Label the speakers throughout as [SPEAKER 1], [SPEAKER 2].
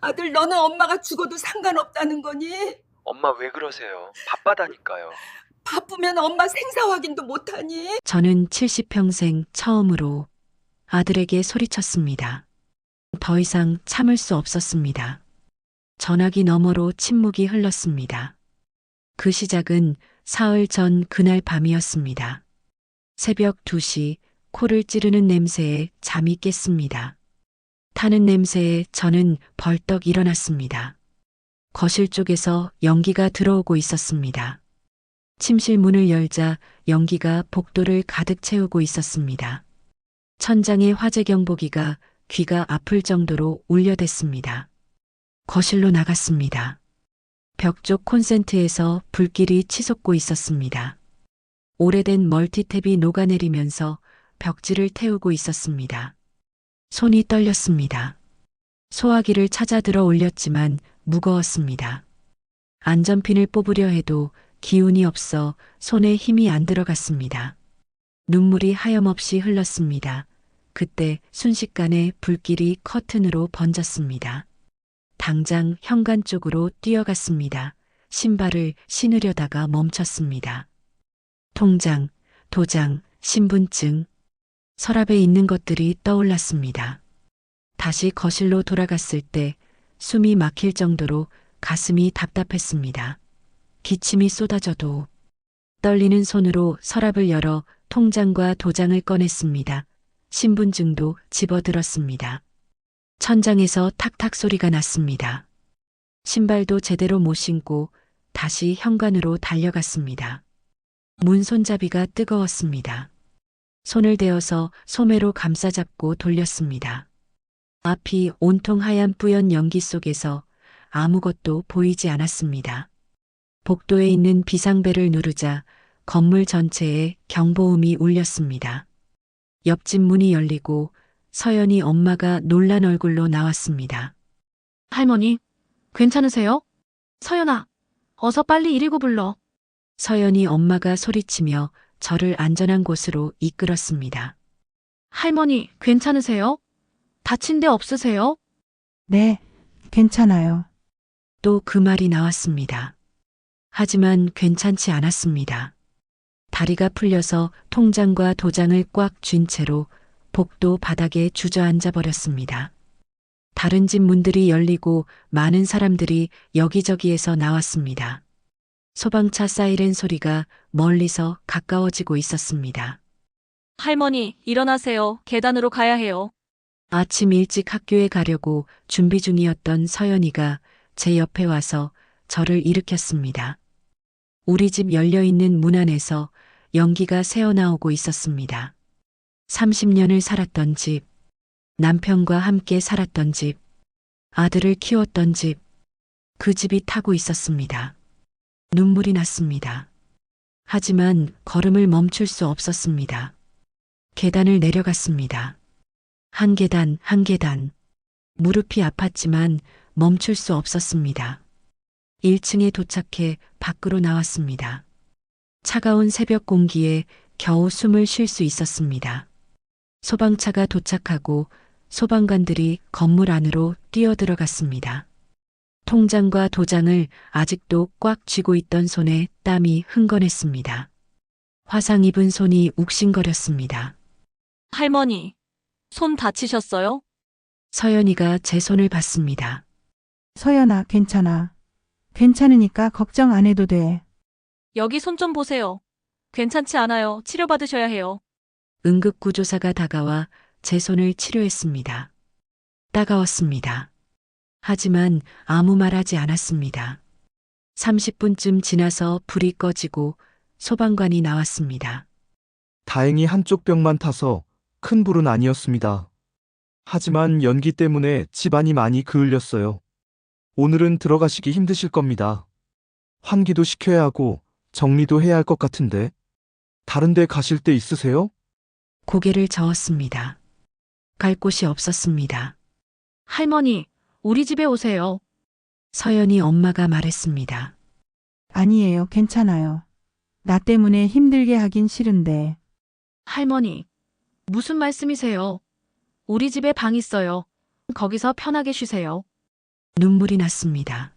[SPEAKER 1] 아들, 너는 엄마가 죽어도 상관없다는 거니?
[SPEAKER 2] 엄마 왜 그러세요? 바빠다니까요.
[SPEAKER 1] 바쁘면 엄마 생사 확인도 못하니?
[SPEAKER 3] 저는 70평생 처음으로 아들에게 소리쳤습니다. 더 이상 참을 수 없었습니다. 전화기 너머로 침묵이 흘렀습니다. 그 시작은 사흘 전 그날 밤이었습니다. 새벽 2시 코를 찌르는 냄새에 잠이 깼습니다. 타는 냄새에 저는 벌떡 일어났습니다. 거실 쪽에서 연기가 들어오고 있었습니다. 침실 문을 열자 연기가 복도를 가득 채우고 있었습니다. 천장의 화재 경보기가 귀가 아플 정도로 울려댔습니다. 거실로 나갔습니다. 벽 쪽 콘센트에서 불길이 치솟고 있었습니다. 오래된 멀티탭이 녹아내리면서 벽지를 태우고 있었습니다. 손이 떨렸습니다. 소화기를 찾아 들어 올렸지만 무거웠습니다. 안전핀을 뽑으려 해도 기운이 없어 손에 힘이 안 들어갔습니다. 눈물이 하염없이 흘렀습니다. 그때 순식간에 불길이 커튼으로 번졌습니다. 당장 현관 쪽으로 뛰어갔습니다. 신발을 신으려다가 멈췄습니다. 통장, 도장, 신분증, 서랍에 있는 것들이 떠올랐습니다. 다시 거실로 돌아갔을 때 숨이 막힐 정도로 가슴이 답답했습니다. 기침이 쏟아져도 떨리는 손으로 서랍을 열어 통장과 도장을 꺼냈습니다. 신분증도 집어들었습니다. 천장에서 탁탁 소리가 났습니다. 신발도 제대로 못 신고 다시 현관으로 달려갔습니다. 문 손잡이가 뜨거웠습니다. 손을 대어서 소매로 감싸잡고 돌렸습니다. 앞이 온통 하얀 뿌연 연기 속에서 아무것도 보이지 않았습니다. 복도에 있는 비상벨을 누르자 건물 전체에 경보음이 울렸습니다. 옆집 문이 열리고 서연이 엄마가 놀란 얼굴로 나왔습니다.
[SPEAKER 4] 할머니, 괜찮으세요? 서연아, 어서 빨리 119 불러.
[SPEAKER 3] 서연이 엄마가 소리치며 저를 안전한 곳으로 이끌었습니다.
[SPEAKER 4] 할머니, 괜찮으세요? 다친 데 없으세요?
[SPEAKER 5] 네, 괜찮아요.
[SPEAKER 3] 또 그 말이 나왔습니다. 하지만 괜찮지 않았습니다. 다리가 풀려서 통장과 도장을 꽉 쥔 채로 복도 바닥에 주저앉아 버렸습니다. 다른 집 문들이 열리고 많은 사람들이 여기저기에서 나왔습니다. 소방차 사이렌 소리가 멀리서 가까워지고 있었습니다.
[SPEAKER 4] 할머니, 일어나세요. 계단으로 가야 해요.
[SPEAKER 3] 아침 일찍 학교에 가려고 준비 중이었던 서연이가 제 옆에 와서 저를 일으켰습니다. 우리 집 열려있는 문 안에서 연기가 새어나오고 있었습니다. 30년을 살았던 집, 남편과 함께 살았던 집, 아들을 키웠던 집, 그 집이 타고 있었습니다. 눈물이 났습니다. 하지만 걸음을 멈출 수 없었습니다. 계단을 내려갔습니다. 한 계단, 한 계단. 무릎이 아팠지만 멈출 수 없었습니다. 1층에 도착해 밖으로 나왔습니다. 차가운 새벽 공기에 겨우 숨을 쉴 수 있었습니다. 소방차가 도착하고 소방관들이 건물 안으로 뛰어들어갔습니다. 통장과 도장을 아직도 꽉 쥐고 있던 손에 땀이 흥건했습니다. 화상 입은 손이 욱신거렸습니다.
[SPEAKER 4] 할머니, 손 다치셨어요?
[SPEAKER 3] 서연이가 제 손을 봤습니다.
[SPEAKER 5] 서연아, 괜찮아. 괜찮으니까 걱정 안 해도 돼.
[SPEAKER 4] 여기 손 좀 보세요. 괜찮지 않아요. 치료받으셔야 해요.
[SPEAKER 3] 응급구조사가 다가와 제 손을 치료했습니다. 따가웠습니다. 하지만 아무 말 하지 않았습니다. 30분쯤 지나서 불이 꺼지고 소방관이 나왔습니다.
[SPEAKER 6] 다행히 한쪽 벽만 타서 큰 불은 아니었습니다. 하지만 연기 때문에 집안이 많이 그을렸어요. 오늘은 들어가시기 힘드실 겁니다. 환기도 시켜야 하고 정리도 해야 할 것 같은데. 다른 데 가실 데 있으세요?
[SPEAKER 3] 고개를 저었습니다. 갈 곳이 없었습니다.
[SPEAKER 4] 할머니, 우리 집에 오세요.
[SPEAKER 3] 서연이 엄마가 말했습니다.
[SPEAKER 5] 아니에요, 괜찮아요. 나 때문에 힘들게 하긴 싫은데.
[SPEAKER 4] 할머니, 무슨 말씀이세요? 우리 집에 방 있어요. 거기서 편하게 쉬세요.
[SPEAKER 3] 눈물이 났습니다.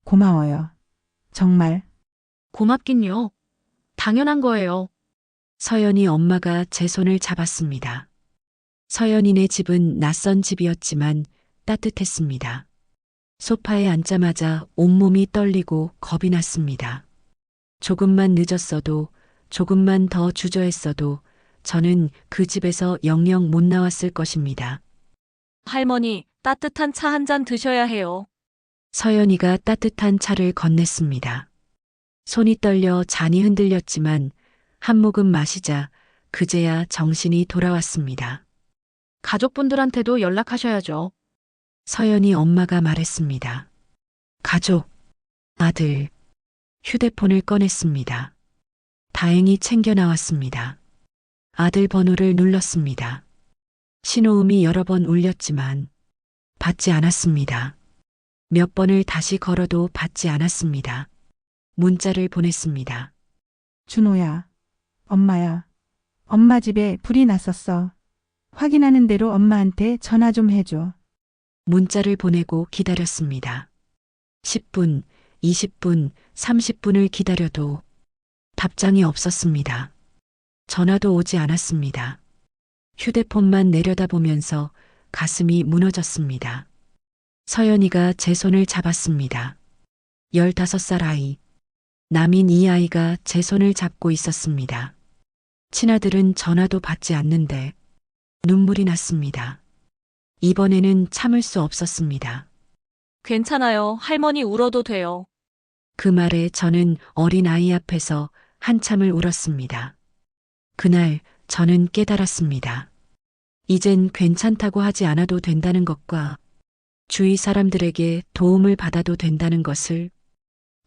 [SPEAKER 5] 고마워요. 정말.
[SPEAKER 4] 고맙긴요. 당연한 거예요.
[SPEAKER 3] 서연이 엄마가 제 손을 잡았습니다. 서연이네 집은 낯선 집이었지만 따뜻했습니다. 소파에 앉자마자 온몸이 떨리고 겁이 났습니다. 조금만 늦었어도, 조금만 더 주저했어도 저는 그 집에서 영영 못 나왔을 것입니다.
[SPEAKER 4] 할머니, 따뜻한 차 한 잔 드셔야 해요.
[SPEAKER 3] 서연이가 따뜻한 차를 건넸습니다. 손이 떨려 잔이 흔들렸지만 한 모금 마시자 그제야 정신이 돌아왔습니다.
[SPEAKER 4] 가족분들한테도 연락하셔야죠.
[SPEAKER 3] 서연이 엄마가 말했습니다. 가족, 아들, 휴대폰을 꺼냈습니다. 다행히 챙겨 나왔습니다. 아들 번호를 눌렀습니다. 신호음이 여러 번 울렸지만 받지 않았습니다. 몇 번을 다시 걸어도 받지 않았습니다. 문자를 보냈습니다.
[SPEAKER 5] 준호야. 엄마야. 엄마 집에 불이 났었어. 확인하는 대로 엄마한테 전화 좀 해줘.
[SPEAKER 3] 문자를 보내고 기다렸습니다. 10분, 20분, 30분을 기다려도 답장이 없었습니다. 전화도 오지 않았습니다. 휴대폰만 내려다보면서 가슴이 무너졌습니다. 서연이가 제 손을 잡았습니다. 15살 아이. 남인 이 아이가 제 손을 잡고 있었습니다. 친아들은 전화도 받지 않는데 눈물이 났습니다. 이번에는 참을 수 없었습니다.
[SPEAKER 4] 괜찮아요. 할머니 울어도 돼요.
[SPEAKER 3] 그 말에 저는 어린 아이 앞에서 한참을 울었습니다. 그날 저는 깨달았습니다. 이젠 괜찮다고 하지 않아도 된다는 것과 주위 사람들에게 도움을 받아도 된다는 것을,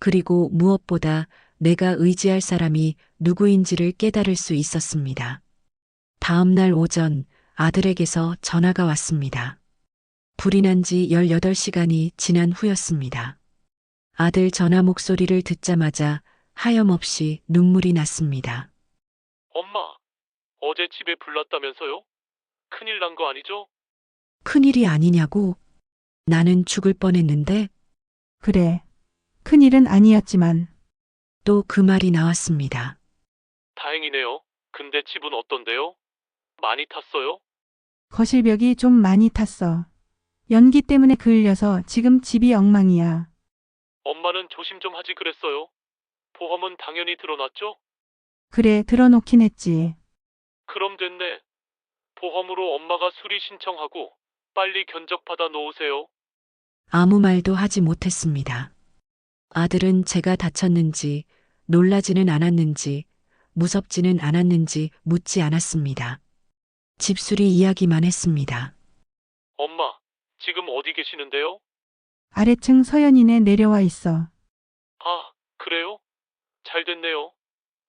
[SPEAKER 3] 그리고 무엇보다 내가 의지할 사람이 누구인지를 깨달을 수 있었습니다. 다음 날 오전 아들에게서 전화가 왔습니다. 불이 난 지 18시간이 지난 후였습니다. 아들 전화 목소리를 듣자마자 하염없이 눈물이 났습니다.
[SPEAKER 7] 엄마, 어제 집에 불 났다면서요? 큰일 난 거 아니죠?
[SPEAKER 3] 큰일이 아니냐고? 나는 죽을 뻔했는데?
[SPEAKER 5] 그래. 큰일은 아니었지만
[SPEAKER 3] 또 그 말이 나왔습니다.
[SPEAKER 7] 다행이네요. 근데 집은 어떤데요? 많이 탔어요?
[SPEAKER 5] 거실벽이 좀 많이 탔어. 연기 때문에 그을려서 지금 집이 엉망이야.
[SPEAKER 7] 엄마는 조심 좀 하지 그랬어요. 보험은 당연히 들어놨죠?
[SPEAKER 5] 그래, 들어놓긴 했지.
[SPEAKER 7] 그럼 됐네. 보험으로 엄마가 수리 신청하고 빨리 견적 받아 놓으세요.
[SPEAKER 3] 아무 말도 하지 못했습니다. 아들은 제가 다쳤는지, 놀라지는 않았는지, 무섭지는 않았는지 묻지 않았습니다. 집수리 이야기만 했습니다.
[SPEAKER 7] 엄마, 지금 어디 계시는데요?
[SPEAKER 5] 아래층 서연이네 내려와 있어.
[SPEAKER 7] 아, 그래요? 잘 됐네요.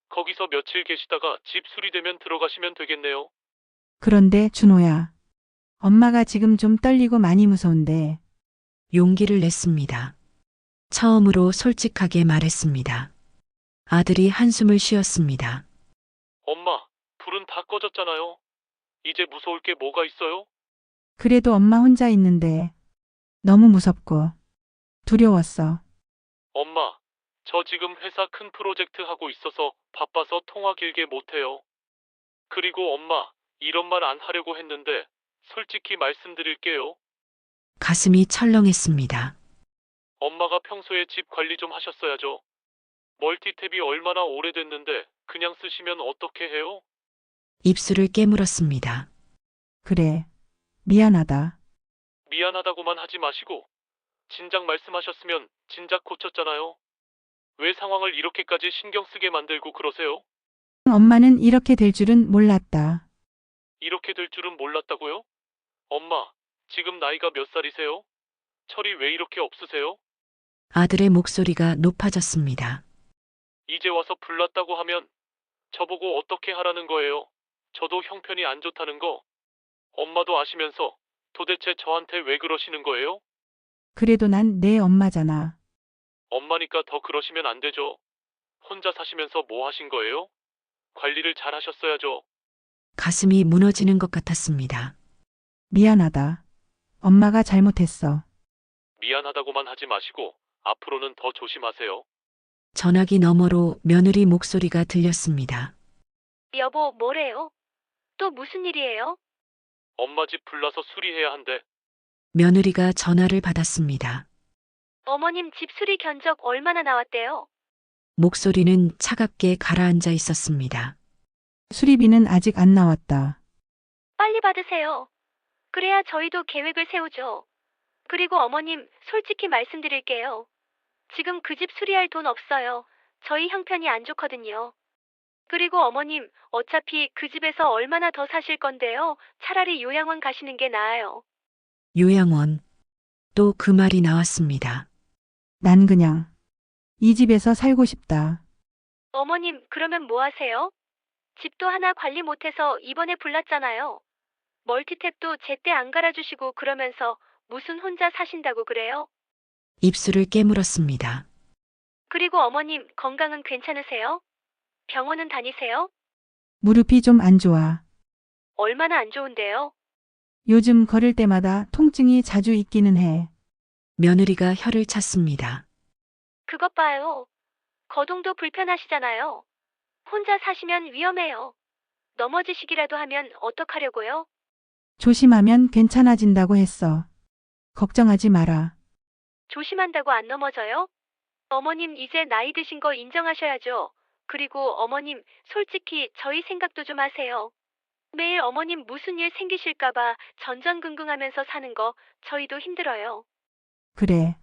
[SPEAKER 7] 거기서 며칠 계시다가 집 수리되면 들어가시면 되겠네요.
[SPEAKER 5] 그런데 준호야. 엄마가 지금 좀 떨리고 많이 무서운데.
[SPEAKER 3] 용기를 냈습니다. 처음으로 솔직하게 말했습니다. 아들이 한숨을 쉬었습니다.
[SPEAKER 7] 엄마, 불은 다 꺼졌잖아요. 이제 무서울 게 뭐가 있어요?
[SPEAKER 5] 그래도 엄마 혼자 있는데 너무 무섭고 두려웠어.
[SPEAKER 7] 엄마, 저 지금 회사 큰 프로젝트 하고 있어서 바빠서 통화 길게 못해요. 그리고 엄마, 이런 말 안 하려고 했는데 솔직히 말씀드릴게요.
[SPEAKER 3] 가슴이 철렁했습니다.
[SPEAKER 7] 엄마가 평소에 집 관리 좀 하셨어야죠. 멀티탭이 얼마나 오래됐는데 그냥 쓰시면 어떻게 해요?
[SPEAKER 3] 입술을 깨물었습니다.
[SPEAKER 5] 그래. 미안하다.
[SPEAKER 7] 미안하다고만 하지 마시고 진작 말씀하셨으면 진작 고쳤잖아요. 왜 상황을 이렇게까지 신경 쓰게 만들고 그러세요?
[SPEAKER 5] 엄마는 이렇게 될 줄은 몰랐다.
[SPEAKER 7] 이렇게 될 줄은 몰랐다고요? 엄마, 지금 나이가 몇 살이세요? 철이 왜 이렇게 없으세요?
[SPEAKER 3] 아들의 목소리가 높아졌습니다.
[SPEAKER 7] 이제 와서 불났다고 하면 저보고 어떻게 하라는 거예요? 저도 형편이 안 좋다는 거 엄마도 아시면서 도대체 저한테 왜 그러시는 거예요?
[SPEAKER 5] 그래도 난 내 엄마잖아.
[SPEAKER 7] 엄마니까 더 그러시면 안 되죠. 혼자 사시면서 뭐 하신 거예요? 관리를 잘 하셨어야죠.
[SPEAKER 3] 가슴이 무너지는 것 같았습니다.
[SPEAKER 5] 미안하다. 엄마가 잘못했어.
[SPEAKER 7] 미안하다고만 하지 마시고 앞으로는 더 조심하세요.
[SPEAKER 3] 전화기 너머로 며느리 목소리가 들렸습니다.
[SPEAKER 8] 여보, 뭐래요? 또 무슨 일이에요?
[SPEAKER 7] 엄마 집 불나서 수리해야 한대.
[SPEAKER 3] 며느리가 전화를 받았습니다.
[SPEAKER 8] 어머님 집 수리 견적 얼마나 나왔대요?
[SPEAKER 3] 목소리는 차갑게 가라앉아 있었습니다.
[SPEAKER 5] 수리비는 아직 안 나왔다.
[SPEAKER 8] 빨리 받으세요. 그래야 저희도 계획을 세우죠. 그리고 어머님, 솔직히 말씀드릴게요. 지금 그 집 수리할 돈 없어요. 저희 형편이 안 좋거든요. 그리고 어머님, 어차피 그 집에서 얼마나 더 사실 건데요. 차라리 요양원 가시는 게 나아요.
[SPEAKER 3] 요양원. 또 그 말이 나왔습니다.
[SPEAKER 5] 난 그냥 이 집에서 살고 싶다.
[SPEAKER 8] 어머님, 그러면 뭐 하세요? 집도 하나 관리 못해서 이번에 불났잖아요. 멀티탭도 제때 안 갈아주시고 그러면서 무슨 혼자 사신다고 그래요?
[SPEAKER 3] 입술을 깨물었습니다.
[SPEAKER 8] 그리고 어머님, 건강은 괜찮으세요? 병원은 다니세요?
[SPEAKER 5] 무릎이 좀 안 좋아.
[SPEAKER 8] 얼마나 안 좋은데요?
[SPEAKER 5] 요즘 걸을 때마다 통증이 자주 있기는 해.
[SPEAKER 3] 며느리가 혀를 찼습니다.
[SPEAKER 8] 그것 봐요. 거동도 불편하시잖아요. 혼자 사시면 위험해요. 넘어지시기라도 하면 어떡하려고요?
[SPEAKER 5] 조심하면 괜찮아진다고 했어. 걱정하지 마라.
[SPEAKER 8] 조심한다고 안 넘어져요? 어머님 이제 나이 드신 거 인정하셔야죠. 그리고 어머님 솔직히 저희 생각도 좀 하세요. 매일 어머님 무슨 일 생기실까봐 전전긍긍하면서 사는 거 저희도 힘들어요.
[SPEAKER 5] 그래.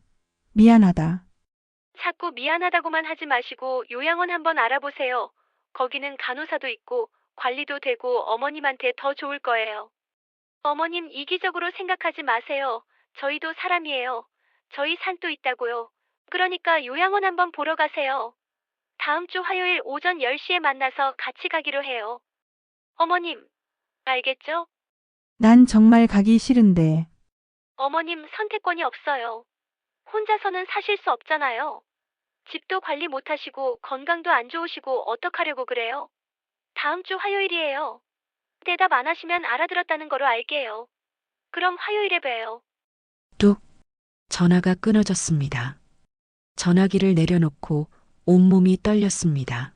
[SPEAKER 5] 미안하다.
[SPEAKER 8] 자꾸 미안하다고만 하지 마시고 요양원 한번 알아보세요. 거기는 간호사도 있고 관리도 되고 어머님한테 더 좋을 거예요. 어머님 이기적으로 생각하지 마세요. 저희도 사람이에요. 저희 산도 있다고요. 그러니까 요양원 한번 보러 가세요. 다음 주 화요일 오전 10시에 만나서 같이 가기로 해요. 어머님, 알겠죠?
[SPEAKER 5] 난 정말 가기 싫은데.
[SPEAKER 8] 어머님 선택권이 없어요. 혼자서는 사실 수 없잖아요. 집도 관리 못하시고 건강도 안 좋으시고 어떡하려고 그래요? 다음 주 화요일이에요. 대답 안 하시면 알아들었다는 거로 알게요. 그럼 화요일에 봬요.
[SPEAKER 3] 뚝. 전화가 끊어졌습니다. 전화기를 내려놓고 온몸이 떨렸습니다.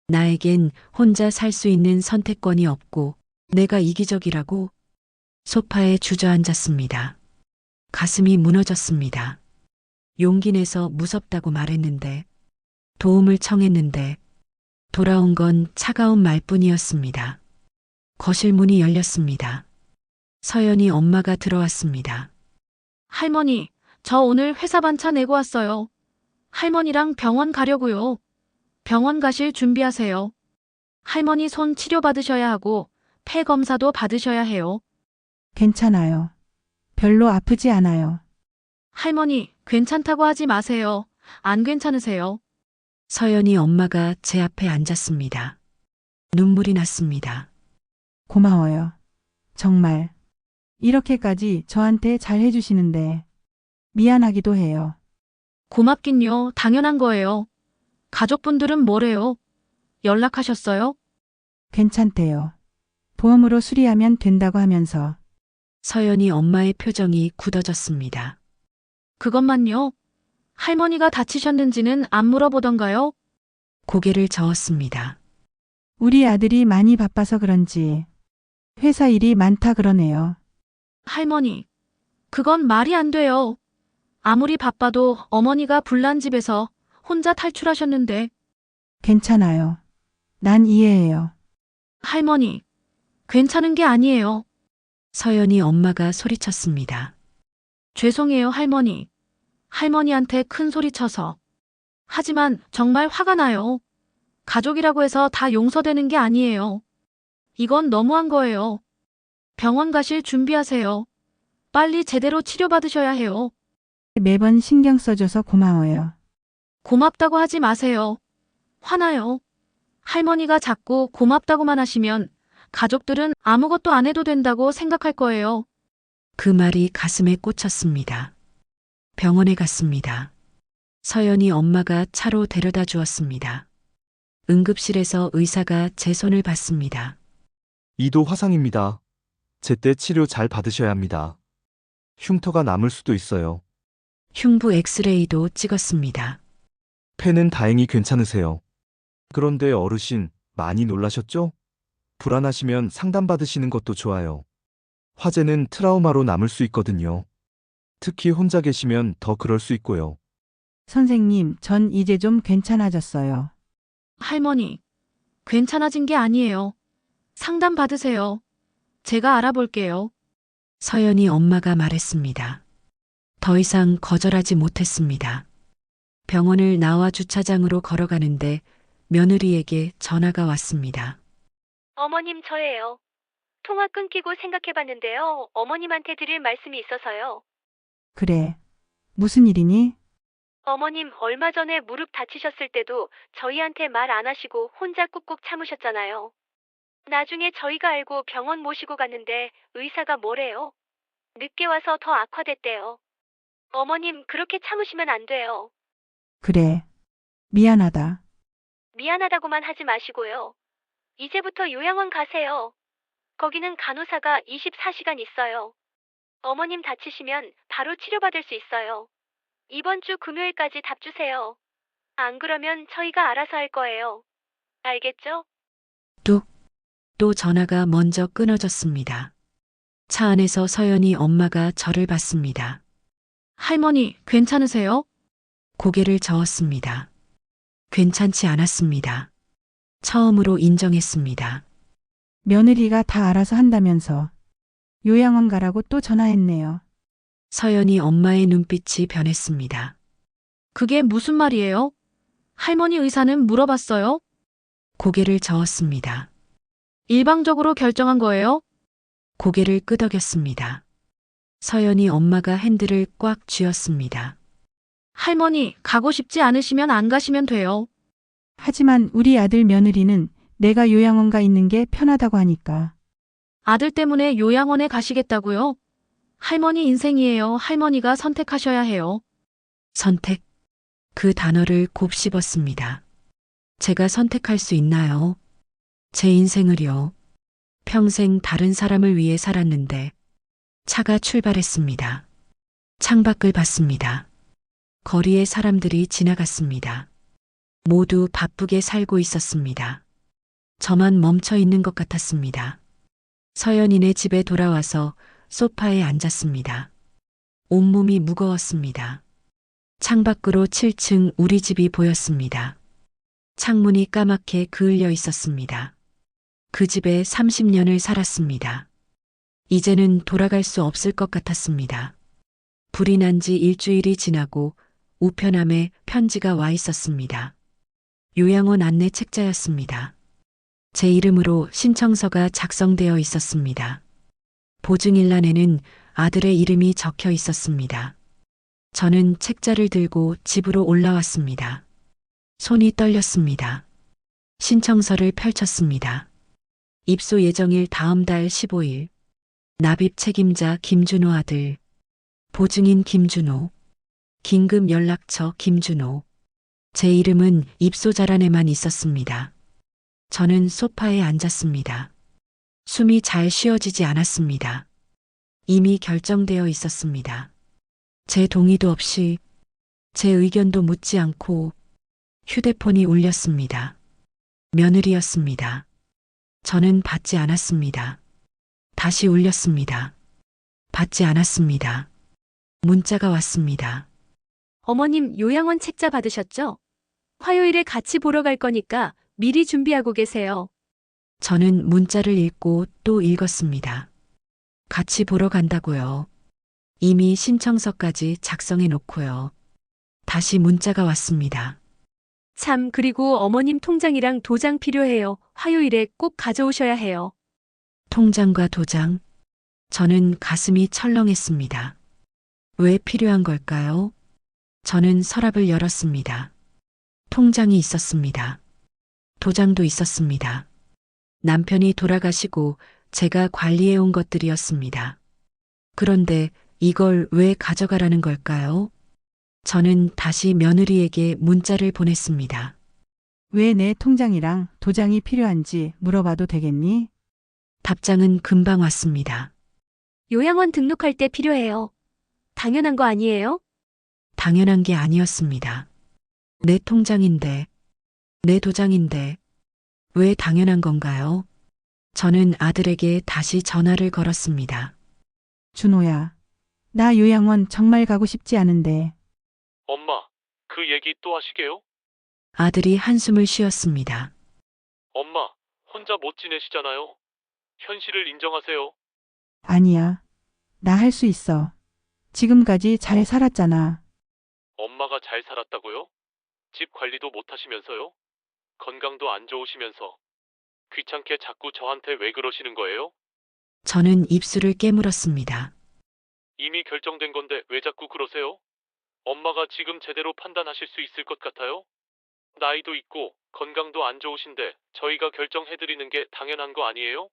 [SPEAKER 3] 나에겐 혼자 살 수 있는 선택권이 없고 내가 이기적이라고? 소파에 주저앉았습니다. 가슴이 무너졌습니다. 용기 내서 무섭다고 말했는데, 도움을 청했는데, 돌아온 건 차가운 말뿐이었습니다. 거실 문이 열렸습니다. 서연이 엄마가 들어왔습니다.
[SPEAKER 4] 할머니, 저 오늘 회사 반차 내고 왔어요. 할머니랑 병원 가려고요. 병원 가실 준비하세요. 할머니 손 치료받으셔야 하고 폐 검사도 받으셔야 해요.
[SPEAKER 5] 괜찮아요. 별로 아프지 않아요.
[SPEAKER 4] 할머니, 괜찮다고 하지 마세요. 안 괜찮으세요.
[SPEAKER 3] 서연이 엄마가 제 앞에 앉았습니다. 눈물이 났습니다.
[SPEAKER 5] 고마워요. 정말. 이렇게까지 저한테 잘 해주시는데 미안하기도 해요.
[SPEAKER 4] 고맙긴요. 당연한 거예요. 가족분들은 뭐래요? 연락하셨어요?
[SPEAKER 5] 괜찮대요. 보험으로 수리하면 된다고 하면서.
[SPEAKER 3] 서연이 엄마의 표정이 굳어졌습니다.
[SPEAKER 4] 그것만요? 할머니가 다치셨는지는 안 물어보던가요?
[SPEAKER 3] 고개를 저었습니다.
[SPEAKER 5] 우리 아들이 많이 바빠서 그런지 회사 일이 많다 그러네요.
[SPEAKER 4] 할머니, 그건 말이 안 돼요. 아무리 바빠도 어머니가 불난 집에서 혼자 탈출하셨는데.
[SPEAKER 5] 괜찮아요. 난 이해해요.
[SPEAKER 4] 할머니, 괜찮은 게 아니에요.
[SPEAKER 3] 서연이 엄마가 소리쳤습니다.
[SPEAKER 4] 죄송해요, 할머니. 할머니한테 큰 소리 쳐서. 하지만 정말 화가 나요. 가족이라고 해서 다 용서되는 게 아니에요. 이건 너무한 거예요. 병원 가실 준비하세요. 빨리 제대로 치료받으셔야 해요.
[SPEAKER 5] 매번 신경 써줘서 고마워요.
[SPEAKER 4] 고맙다고 하지 마세요. 화나요. 할머니가 자꾸 고맙다고만 하시면 가족들은 아무것도 안 해도 된다고 생각할 거예요.
[SPEAKER 3] 그 말이 가슴에 꽂혔습니다. 병원에 갔습니다. 서연이 엄마가 차로 데려다 주었습니다. 응급실에서 의사가 제 손을 봤습니다.
[SPEAKER 6] 이도 화상입니다. 제때 치료 잘 받으셔야 합니다. 흉터가 남을 수도 있어요.
[SPEAKER 3] 흉부 엑스레이도 찍었습니다.
[SPEAKER 6] 폐는 다행히 괜찮으세요. 그런데 어르신, 많이 놀라셨죠? 불안하시면 상담받으시는 것도 좋아요. 화재는 트라우마로 남을 수 있거든요. 특히 혼자 계시면 더 그럴 수 있고요.
[SPEAKER 5] 선생님, 전 이제 좀 괜찮아졌어요.
[SPEAKER 4] 할머니, 괜찮아진 게 아니에요. 상담 받으세요. 제가 알아볼게요.
[SPEAKER 3] 서연이 엄마가 말했습니다. 더 이상 거절하지 못했습니다. 병원을 나와 주차장으로 걸어가는데 며느리에게 전화가 왔습니다.
[SPEAKER 8] 어머님, 저예요. 통화 끊기고 생각해봤는데요. 어머님한테 드릴 말씀이 있어서요.
[SPEAKER 5] 그래. 무슨 일이니?
[SPEAKER 8] 어머님, 얼마 전에 무릎 다치셨을 때도 저희한테 말 안 하시고 혼자 꾹꾹 참으셨잖아요. 나중에 저희가 알고 병원 모시고 갔는데 의사가 뭐래요? 늦게 와서 더 악화됐대요. 어머님, 그렇게 참으시면 안 돼요.
[SPEAKER 5] 그래. 미안하다.
[SPEAKER 8] 미안하다고만 하지 마시고요. 이제부터 요양원 가세요. 거기는 간호사가 24시간 있어요. 어머님 다치시면 바로 치료받을 수 있어요. 이번 주 금요일까지 답 주세요. 안 그러면 저희가 알아서 할 거예요. 알겠죠?
[SPEAKER 3] 또 전화가 먼저 끊어졌습니다. 차 안에서 서연이 엄마가 저를 봤습니다.
[SPEAKER 4] 할머니, 괜찮으세요?
[SPEAKER 3] 고개를 저었습니다. 괜찮지 않았습니다. 처음으로 인정했습니다.
[SPEAKER 5] 며느리가 다 알아서 한다면서. 요양원 가라고 또 전화했네요.
[SPEAKER 3] 서연이 엄마의 눈빛이 변했습니다.
[SPEAKER 4] 그게 무슨 말이에요? 할머니 의사는 물어봤어요?
[SPEAKER 3] 고개를 저었습니다.
[SPEAKER 4] 일방적으로 결정한 거예요?
[SPEAKER 3] 고개를 끄덕였습니다. 서연이 엄마가 핸들을 꽉 쥐었습니다.
[SPEAKER 4] 할머니, 가고 싶지 않으시면 안 가시면 돼요.
[SPEAKER 5] 하지만 우리 아들 며느리는 내가 요양원 가 있는 게 편하다고 하니까.
[SPEAKER 4] 아들 때문에 요양원에 가시겠다고요? 할머니 인생이에요. 할머니가 선택하셔야 해요.
[SPEAKER 3] 선택. 그 단어를 곱씹었습니다. 제가 선택할 수 있나요? 제 인생을요. 평생 다른 사람을 위해 살았는데 차가 출발했습니다. 창밖을 봤습니다. 거리에 사람들이 지나갔습니다. 모두 바쁘게 살고 있었습니다. 저만 멈춰 있는 것 같았습니다. 서연이네 집에 돌아와서 소파에 앉았습니다. 온몸이 무거웠습니다. 창밖으로 7층 우리 집이 보였습니다. 창문이 까맣게 그을려 있었습니다. 그 집에 30년을 살았습니다. 이제는 돌아갈 수 없을 것 같았습니다. 불이 난 지 일주일이 지나고 우편함에 편지가 와 있었습니다. 요양원 안내 책자였습니다. 제 이름으로 신청서가 작성되어 있었습니다. 보증일란에는 아들의 이름이 적혀 있었습니다. 저는 책자를 들고 집으로 올라왔습니다. 손이 떨렸습니다. 신청서를 펼쳤습니다. 입소 예정일 다음 달 15일. 납입 책임자 김준호 아들. 보증인 김준호. 긴급 연락처 김준호. 제 이름은 입소 자란에만 있었습니다. 저는 소파에 앉았습니다. 숨이 잘 쉬어지지 않았습니다. 이미 결정되어 있었습니다. 제 동의도 없이, 제 의견도 묻지 않고 휴대폰이 울렸습니다. 며느리였습니다. 저는 받지 않았습니다. 다시 울렸습니다. 받지 않았습니다. 문자가 왔습니다.
[SPEAKER 8] 어머님, 요양원 책자 받으셨죠? 화요일에 같이 보러 갈 거니까 미리 준비하고 계세요.
[SPEAKER 3] 저는 문자를 읽고 또 읽었습니다. 같이 보러 간다고요. 이미 신청서까지 작성해 놓고요. 다시 문자가 왔습니다.
[SPEAKER 8] 참, 그리고 어머님 통장이랑 도장 필요해요. 화요일에 꼭 가져오셔야 해요.
[SPEAKER 3] 통장과 도장. 저는 가슴이 철렁했습니다. 왜 필요한 걸까요? 저는 서랍을 열었습니다. 통장이 있었습니다. 도장도 있었습니다. 남편이 돌아가시고 제가 관리해온 것들이었습니다. 그런데 이걸 왜 가져가라는 걸까요? 저는 다시 며느리에게 문자를 보냈습니다.
[SPEAKER 5] 왜 내 통장이랑 도장이 필요한지 물어봐도 되겠니?
[SPEAKER 3] 답장은 금방 왔습니다.
[SPEAKER 8] 요양원 등록할 때 필요해요. 당연한 거 아니에요?
[SPEAKER 3] 당연한 게 아니었습니다. 내 통장인데, 내 도장인데, 왜 당연한 건가요? 저는 아들에게 다시 전화를 걸었습니다.
[SPEAKER 5] 준호야, 나 요양원 정말 가고 싶지 않은데.
[SPEAKER 7] 엄마, 그 얘기 또 하시게요?
[SPEAKER 3] 아들이 한숨을 쉬었습니다.
[SPEAKER 7] 엄마, 혼자 못 지내시잖아요. 현실을 인정하세요.
[SPEAKER 5] 아니야. 나 할 수 있어. 지금까지 잘 살았잖아.
[SPEAKER 7] 엄마가 잘 살았다고요? 집 관리도 못 하시면서요? 건강도 안 좋으시면서. 귀찮게 자꾸 저한테 왜 그러시는 거예요?
[SPEAKER 3] 저는 입술을 깨물었습니다.
[SPEAKER 7] 이미 결정된 건데 왜 자꾸 그러세요? 엄마가 지금 제대로 판단하실 수 있을 것 같아요? 나이도 있고 건강도 안 좋으신데 저희가 결정해드리는 게 당연한 거 아니에요?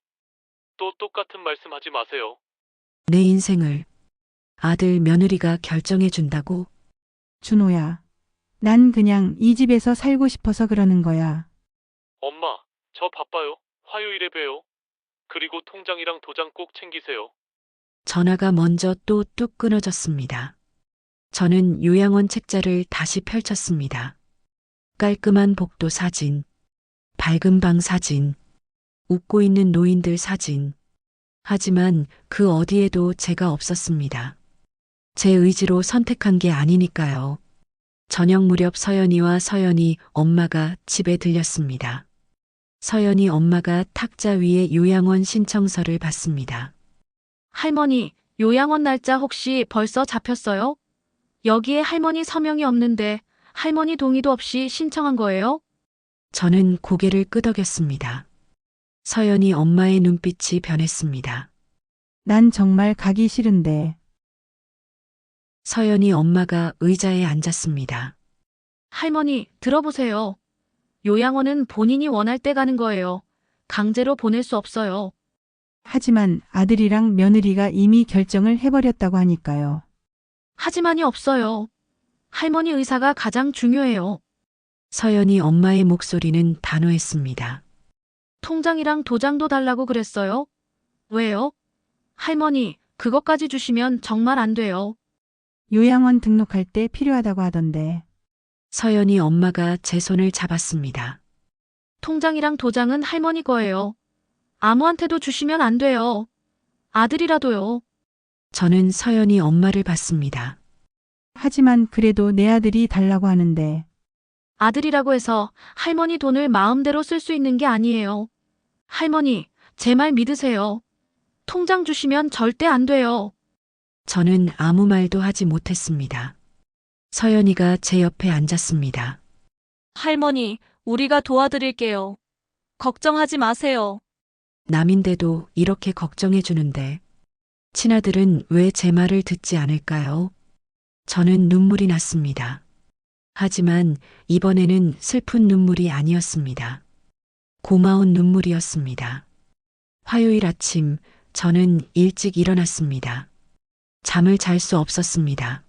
[SPEAKER 7] 또 똑같은 말씀 하지 마세요.
[SPEAKER 3] 내 인생을 아들 며느리가 결정해 준다고?
[SPEAKER 5] 준호야, 난 그냥 이 집에서 살고 싶어서 그러는 거야.
[SPEAKER 7] 엄마, 저 바빠요. 화요일에 봬요. 그리고 통장이랑 도장 꼭 챙기세요.
[SPEAKER 3] 전화가 먼저 또 뚝 끊어졌습니다. 저는 요양원 책자를 다시 펼쳤습니다. 깔끔한 복도 사진, 밝은 방 사진, 웃고 있는 노인들 사진. 하지만 그 어디에도 제가 없었습니다. 제 의지로 선택한 게 아니니까요. 저녁 무렵 서연이 엄마가 집에 들렸습니다. 서연이 엄마가 탁자 위에 요양원 신청서를 봤습니다.
[SPEAKER 4] 할머니, 요양원 날짜 혹시 벌써 잡혔어요? 여기에 할머니 서명이 없는데 할머니 동의도 없이 신청한 거예요?
[SPEAKER 3] 저는 고개를 끄덕였습니다. 서연이 엄마의 눈빛이 변했습니다.
[SPEAKER 5] 난 정말 가기 싫은데.
[SPEAKER 3] 서연이 엄마가 의자에 앉았습니다.
[SPEAKER 4] 할머니, 들어보세요. 요양원은 본인이 원할 때 가는 거예요. 강제로 보낼 수 없어요.
[SPEAKER 5] 하지만 아들이랑 며느리가 이미 결정을 해버렸다고 하니까요.
[SPEAKER 4] 하지만이 없어요. 할머니 의사가 가장 중요해요.
[SPEAKER 3] 서연이 엄마의 목소리는 단호했습니다.
[SPEAKER 4] 통장이랑 도장도 달라고 그랬어요? 왜요? 할머니, 그것까지 주시면 정말 안 돼요.
[SPEAKER 5] 요양원 등록할 때 필요하다고 하던데.
[SPEAKER 3] 서연이 엄마가 제 손을 잡았습니다.
[SPEAKER 4] 통장이랑 도장은 할머니 거예요. 아무한테도 주시면 안 돼요. 아들이라도요.
[SPEAKER 3] 저는 서연이 엄마를 봤습니다.
[SPEAKER 5] 하지만 그래도 내 아들이 달라고 하는데.
[SPEAKER 4] 아들이라고 해서 할머니 돈을 마음대로 쓸 수 있는 게 아니에요. 할머니, 제 말 믿으세요. 통장 주시면 절대 안 돼요.
[SPEAKER 3] 저는 아무 말도 하지 못했습니다. 서연이가 제 옆에 앉았습니다.
[SPEAKER 9] 할머니, 우리가 도와드릴게요. 걱정하지 마세요.
[SPEAKER 3] 남인데도 이렇게 걱정해 주는데 친아들은 왜 제 말을 듣지 않을까요? 저는 눈물이 났습니다. 하지만 이번에는 슬픈 눈물이 아니었습니다. 고마운 눈물이었습니다. 화요일 아침 저는 일찍 일어났습니다. 잠을 잘 수 없었습니다.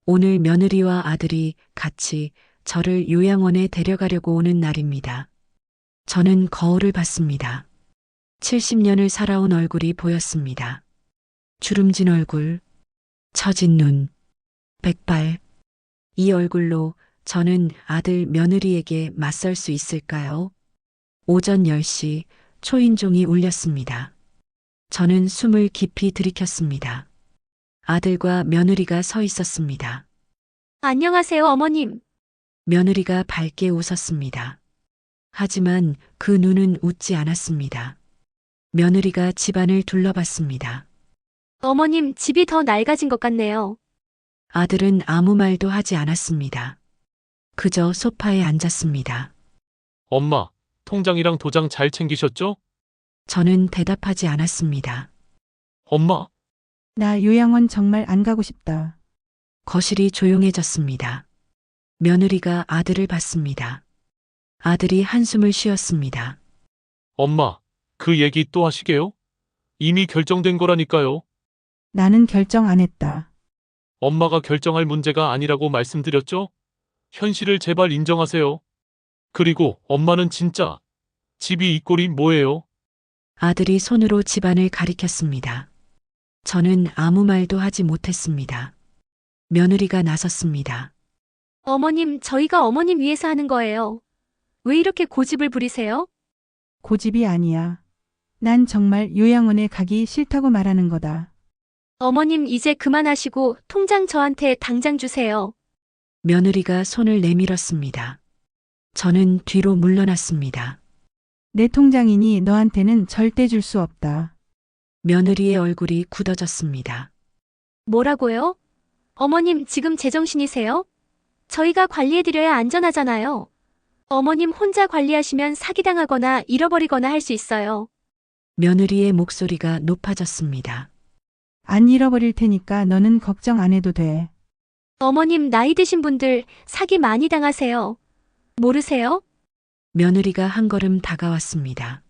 [SPEAKER 3] 오늘 며느리와 아들이 같이 저를 요양원에 데려가려고 오는 날입니다. 저는 거울을 봤습니다. 70년을 살아온 얼굴이 보였습니다. 주름진 얼굴, 처진 눈, 백발. 이 얼굴로 저는 아들 며느리에게 맞설 수 있을까요? 오전 10시 초인종이 울렸습니다. 저는 숨을 깊이 들이켰습니다. 아들과 며느리가 서 있었습니다.
[SPEAKER 8] 안녕하세요, 어머님.
[SPEAKER 3] 며느리가 밝게 웃었습니다. 하지만 그 눈은 웃지 않았습니다. 며느리가 집안을 둘러봤습니다.
[SPEAKER 8] 어머님, 집이 더 낡아진 것 같네요.
[SPEAKER 3] 아들은 아무 말도 하지 않았습니다. 그저 소파에 앉았습니다.
[SPEAKER 7] 엄마, 통장이랑 도장 잘 챙기셨죠?
[SPEAKER 3] 저는 대답하지 않았습니다.
[SPEAKER 7] 엄마,
[SPEAKER 5] 나 요양원 정말 안 가고 싶다.
[SPEAKER 3] 거실이 조용해졌습니다. 며느리가 아들을 봤습니다. 아들이 한숨을 쉬었습니다.
[SPEAKER 7] 엄마, 그 얘기 또 하시게요? 이미 결정된 거라니까요.
[SPEAKER 5] 나는 결정 안 했다.
[SPEAKER 7] 엄마가 결정할 문제가 아니라고 말씀드렸죠? 현실을 제발 인정하세요. 그리고 엄마는 진짜 집이 이 꼴이 뭐예요?
[SPEAKER 3] 아들이 손으로 집안을 가리켰습니다. 저는 아무 말도 하지 못했습니다. 며느리가 나섰습니다.
[SPEAKER 8] 어머님, 저희가 어머님 위해서 하는 거예요. 왜 이렇게 고집을 부리세요?
[SPEAKER 5] 고집이 아니야. 난 정말 요양원에 가기 싫다고 말하는 거다.
[SPEAKER 8] 어머님, 이제 그만하시고 통장 저한테 당장 주세요.
[SPEAKER 3] 며느리가 손을 내밀었습니다. 저는 뒤로 물러났습니다.
[SPEAKER 5] 내 통장이니 너한테는 절대 줄 수 없다.
[SPEAKER 3] 며느리의 얼굴이 굳어졌습니다.
[SPEAKER 8] 뭐라고요? 어머님, 지금 제정신이세요? 저희가 관리해드려야 안전하잖아요. 어머님 혼자 관리하시면 사기당하거나 잃어버리거나 할 수 있어요.
[SPEAKER 3] 며느리의 목소리가 높아졌습니다.
[SPEAKER 5] 안 잃어버릴 테니까 너는 걱정 안 해도 돼.
[SPEAKER 8] 어머님, 나이 드신 분들 사기 많이 당하세요. 모르세요?
[SPEAKER 3] 며느리가 한 걸음 다가왔습니다.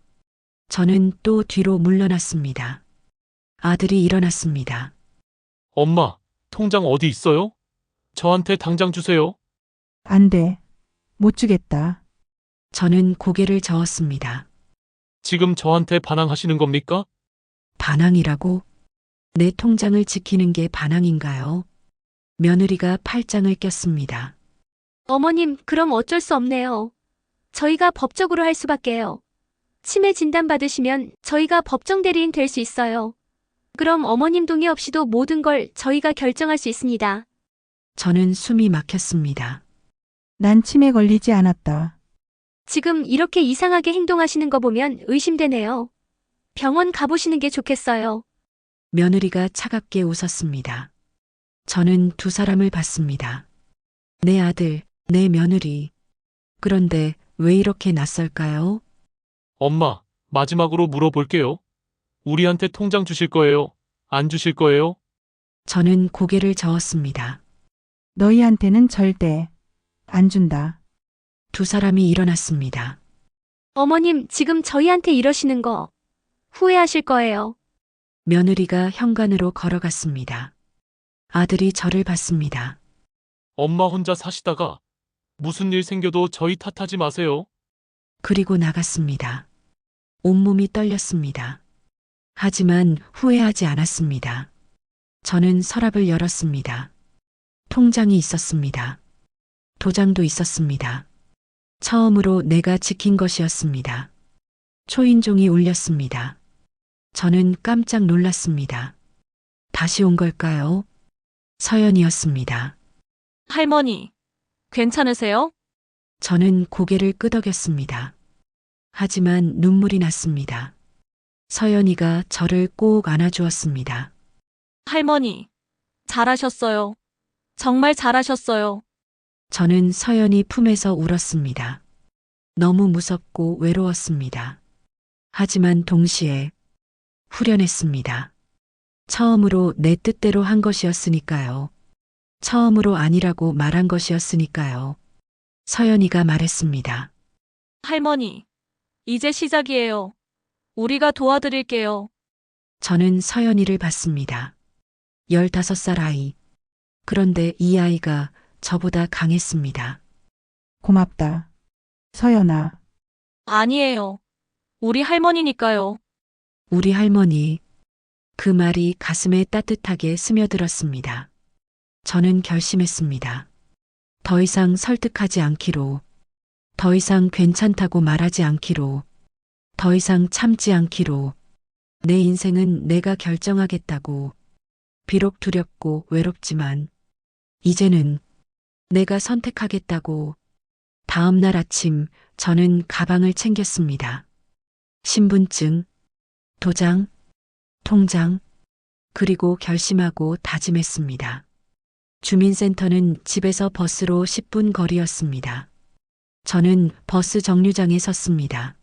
[SPEAKER 3] 저는 또 뒤로 물러났습니다. 아들이 일어났습니다.
[SPEAKER 7] 엄마, 통장 어디 있어요? 저한테 당장 주세요.
[SPEAKER 5] 안 돼. 못 주겠다.
[SPEAKER 3] 저는 고개를 저었습니다.
[SPEAKER 7] 지금 저한테 반항하시는 겁니까?
[SPEAKER 3] 반항이라고? 내 통장을 지키는 게 반항인가요? 며느리가 팔짱을 꼈습니다.
[SPEAKER 8] 어머님, 그럼 어쩔 수 없네요. 저희가 법적으로 할 수밖에요. 치매 진단 받으시면 저희가 법정 대리인 될 수 있어요. 그럼 어머님 동의 없이도 모든 걸 저희가 결정할 수 있습니다.
[SPEAKER 3] 저는 숨이 막혔습니다.
[SPEAKER 5] 난 치매 걸리지 않았다.
[SPEAKER 8] 지금 이렇게 이상하게 행동하시는 거 보면 의심되네요. 병원 가보시는 게 좋겠어요.
[SPEAKER 3] 며느리가 차갑게 웃었습니다. 저는 두 사람을 봤습니다. 내 아들, 내 며느리. 그런데 왜 이렇게 낯설까요?
[SPEAKER 7] 엄마, 마지막으로 물어볼게요. 우리한테 통장 주실 거예요? 안 주실 거예요?
[SPEAKER 3] 저는 고개를 저었습니다.
[SPEAKER 5] 너희한테는 절대 안 준다.
[SPEAKER 3] 두 사람이 일어났습니다.
[SPEAKER 8] 어머님, 지금 저희한테 이러시는 거 후회하실 거예요.
[SPEAKER 3] 며느리가 현관으로 걸어갔습니다. 아들이 저를 봤습니다.
[SPEAKER 7] 엄마 혼자 사시다가 무슨 일 생겨도 저희 탓하지 마세요.
[SPEAKER 3] 그리고 나갔습니다. 온몸이 떨렸습니다. 하지만 후회하지 않았습니다. 저는 서랍을 열었습니다. 통장이 있었습니다. 도장도 있었습니다. 처음으로 내가 지킨 것이었습니다. 초인종이 울렸습니다. 저는 깜짝 놀랐습니다. 다시 온 걸까요? 서연이었습니다.
[SPEAKER 9] 할머니, 괜찮으세요?
[SPEAKER 3] 저는 고개를 끄덕였습니다. 하지만 눈물이 났습니다. 서연이가 저를 꼭 안아주었습니다.
[SPEAKER 9] 할머니, 잘하셨어요. 정말 잘하셨어요.
[SPEAKER 3] 저는 서연이 품에서 울었습니다. 너무 무섭고 외로웠습니다. 하지만 동시에 후련했습니다. 처음으로 내 뜻대로 한 것이었으니까요. 처음으로 아니라고 말한 것이었으니까요. 서연이가 말했습니다.
[SPEAKER 9] 할머니, 이제 시작이에요. 우리가 도와드릴게요.
[SPEAKER 3] 저는 서연이를 봤습니다. 15살 아이. 그런데 이 아이가 저보다 강했습니다.
[SPEAKER 5] 고맙다. 서연아.
[SPEAKER 9] 아니에요. 우리 할머니니까요.
[SPEAKER 3] 우리 할머니. 그 말이 가슴에 따뜻하게 스며들었습니다. 저는 결심했습니다. 더 이상 설득하지 않기로, 더 이상 괜찮다고 말하지 않기로, 더 이상 참지 않기로, 내 인생은 내가 결정하겠다고. 비록 두렵고 외롭지만, 이제는 내가 선택하겠다고. 다음 날 아침 저는 가방을 챙겼습니다. 신분증, 도장, 통장, 그리고 결심하고 다짐했습니다. 주민센터는 집에서 버스로 10분 거리였습니다. 저는 버스 정류장에 섰습니다.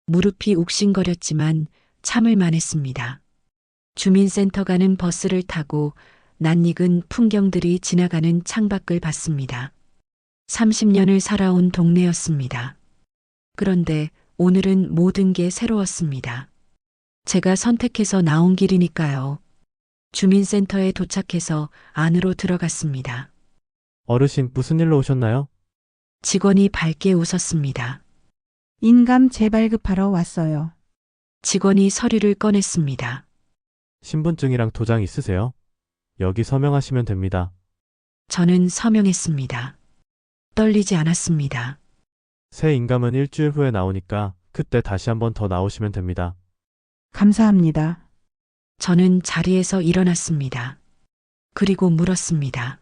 [SPEAKER 3] 무릎이 욱신거렸지만 참을 만했습니다. 주민센터 가는 버스를 타고 낯익은 풍경들이 지나가는 창밖을 봤습니다. 30년을 살아온 동네였습니다. 그런데 오늘은 모든 게 새로웠습니다. 제가 선택해서 나온 길이니까요. 주민센터에 도착해서 안으로 들어갔습니다.
[SPEAKER 10] 어르신, 무슨 일로 오셨나요?
[SPEAKER 3] 직원이 밝게 웃었습니다.
[SPEAKER 5] 인감 재발급하러 왔어요.
[SPEAKER 3] 직원이 서류를 꺼냈습니다.
[SPEAKER 10] 신분증이랑 도장 있으세요? 여기 서명하시면 됩니다.
[SPEAKER 3] 저는 서명했습니다. 떨리지 않았습니다.
[SPEAKER 10] 새 인감은 일주일 후에 나오니까 그때 다시 한번 더 나오시면 됩니다.
[SPEAKER 5] 감사합니다.
[SPEAKER 3] 저는 자리에서 일어났습니다. 그리고 물었습니다.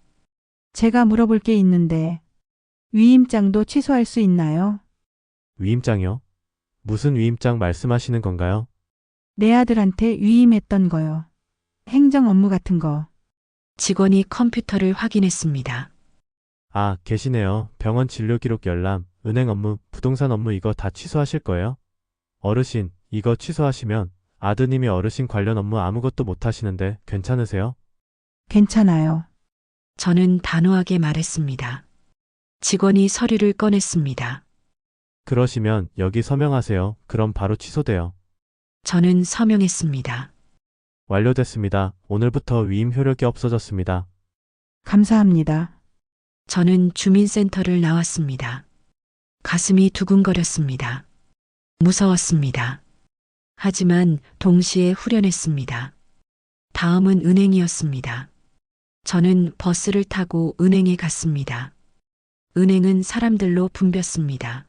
[SPEAKER 5] 제가 물어볼 게 있는데 위임장도 취소할 수 있나요?
[SPEAKER 10] 위임장이요? 무슨 위임장 말씀하시는 건가요?
[SPEAKER 5] 내 아들한테 위임했던 거요. 행정 업무 같은 거.
[SPEAKER 3] 직원이 컴퓨터를 확인했습니다.
[SPEAKER 10] 아, 계시네요. 병원 진료 기록 열람, 은행 업무, 부동산 업무 이거 다 취소하실 거예요? 어르신, 이거 취소하시면 아드님이 어르신 관련 업무 아무것도 못 하시는데 괜찮으세요?
[SPEAKER 5] 괜찮아요.
[SPEAKER 3] 저는 단호하게 말했습니다. 직원이 서류를 꺼냈습니다.
[SPEAKER 10] 그러시면 여기 서명하세요. 그럼 바로 취소돼요.
[SPEAKER 3] 저는 서명했습니다.
[SPEAKER 10] 완료됐습니다. 오늘부터 위임 효력이 없어졌습니다.
[SPEAKER 5] 감사합니다.
[SPEAKER 3] 저는 주민센터를 나왔습니다. 가슴이 두근거렸습니다. 무서웠습니다. 하지만 동시에 후련했습니다. 다음은 은행이었습니다. 저는 버스를 타고 은행에 갔습니다. 은행은 사람들로 붐볐습니다.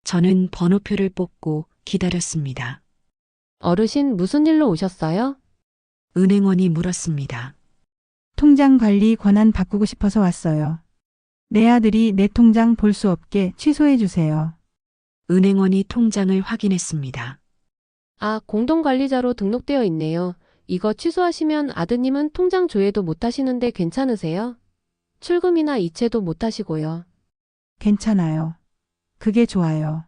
[SPEAKER 3] 저는 번호표를 뽑고 기다렸습니다.
[SPEAKER 11] 어르신 무슨 일로 오셨어요?
[SPEAKER 3] 은행원이 물었습니다.
[SPEAKER 5] 통장 관리 권한 바꾸고 싶어서 왔어요. 내 아들이 내 통장 볼 수 없게 취소해 주세요.
[SPEAKER 3] 은행원이 통장을 확인했습니다.
[SPEAKER 11] 아, 공동관리자로 등록되어 있네요. 이거 취소하시면 아드님은 통장 조회도 못 하시는데 괜찮으세요? 출금이나 이체도 못 하시고요.
[SPEAKER 5] 괜찮아요. 그게 좋아요.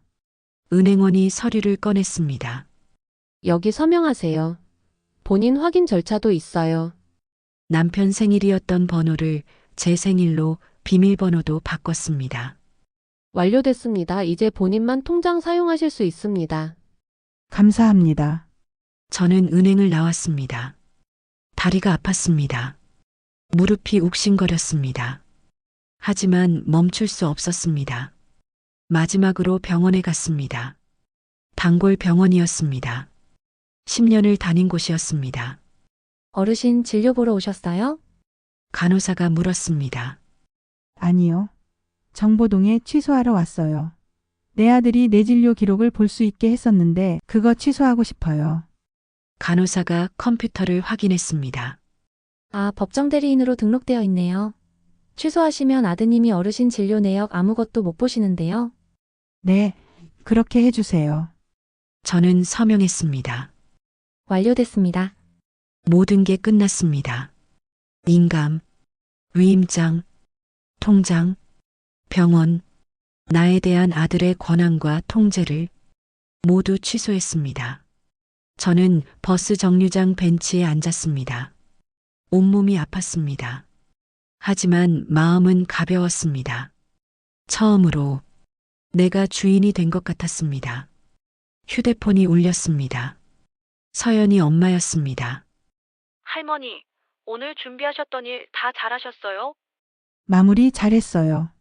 [SPEAKER 3] 은행원이 서류를 꺼냈습니다.
[SPEAKER 11] 여기 서명하세요. 본인 확인 절차도 있어요.
[SPEAKER 3] 남편 생일이었던 번호를 제 생일로 비밀번호도 바꿨습니다.
[SPEAKER 11] 완료됐습니다. 이제 본인만 통장 사용하실 수 있습니다.
[SPEAKER 5] 감사합니다.
[SPEAKER 3] 저는 은행을 나왔습니다. 다리가 아팠습니다. 무릎이 욱신거렸습니다. 하지만 멈출 수 없었습니다. 마지막으로 병원에 갔습니다. 단골 병원이었습니다. 10년을 다닌 곳이었습니다.
[SPEAKER 9] 어르신 진료 보러 오셨어요?
[SPEAKER 3] 간호사가 물었습니다.
[SPEAKER 5] 아니요. 정보동에 취소하러 왔어요. 내 아들이 내 진료 기록을 볼 수 있게 했었는데 그거 취소하고 싶어요.
[SPEAKER 3] 간호사가 컴퓨터를 확인했습니다.
[SPEAKER 9] 아, 법정 대리인으로 등록되어 있네요. 취소하시면 아드님이 어르신 진료 내역 아무것도 못 보시는데요.
[SPEAKER 5] 네, 그렇게 해주세요.
[SPEAKER 3] 저는 서명했습니다.
[SPEAKER 9] 완료됐습니다.
[SPEAKER 3] 모든 게 끝났습니다. 인감, 위임장, 통장, 병원, 나에 대한 아들의 권한과 통제를 모두 취소했습니다. 저는 버스 정류장 벤치에 앉았습니다. 온몸이 아팠습니다. 하지만 마음은 가벼웠습니다. 처음으로 내가 주인이 된 것 같았습니다. 휴대폰이 울렸습니다. 서연이 엄마였습니다.
[SPEAKER 8] 할머니, 오늘 준비하셨던 일 다 잘하셨어요?
[SPEAKER 5] 마무리 잘했어요.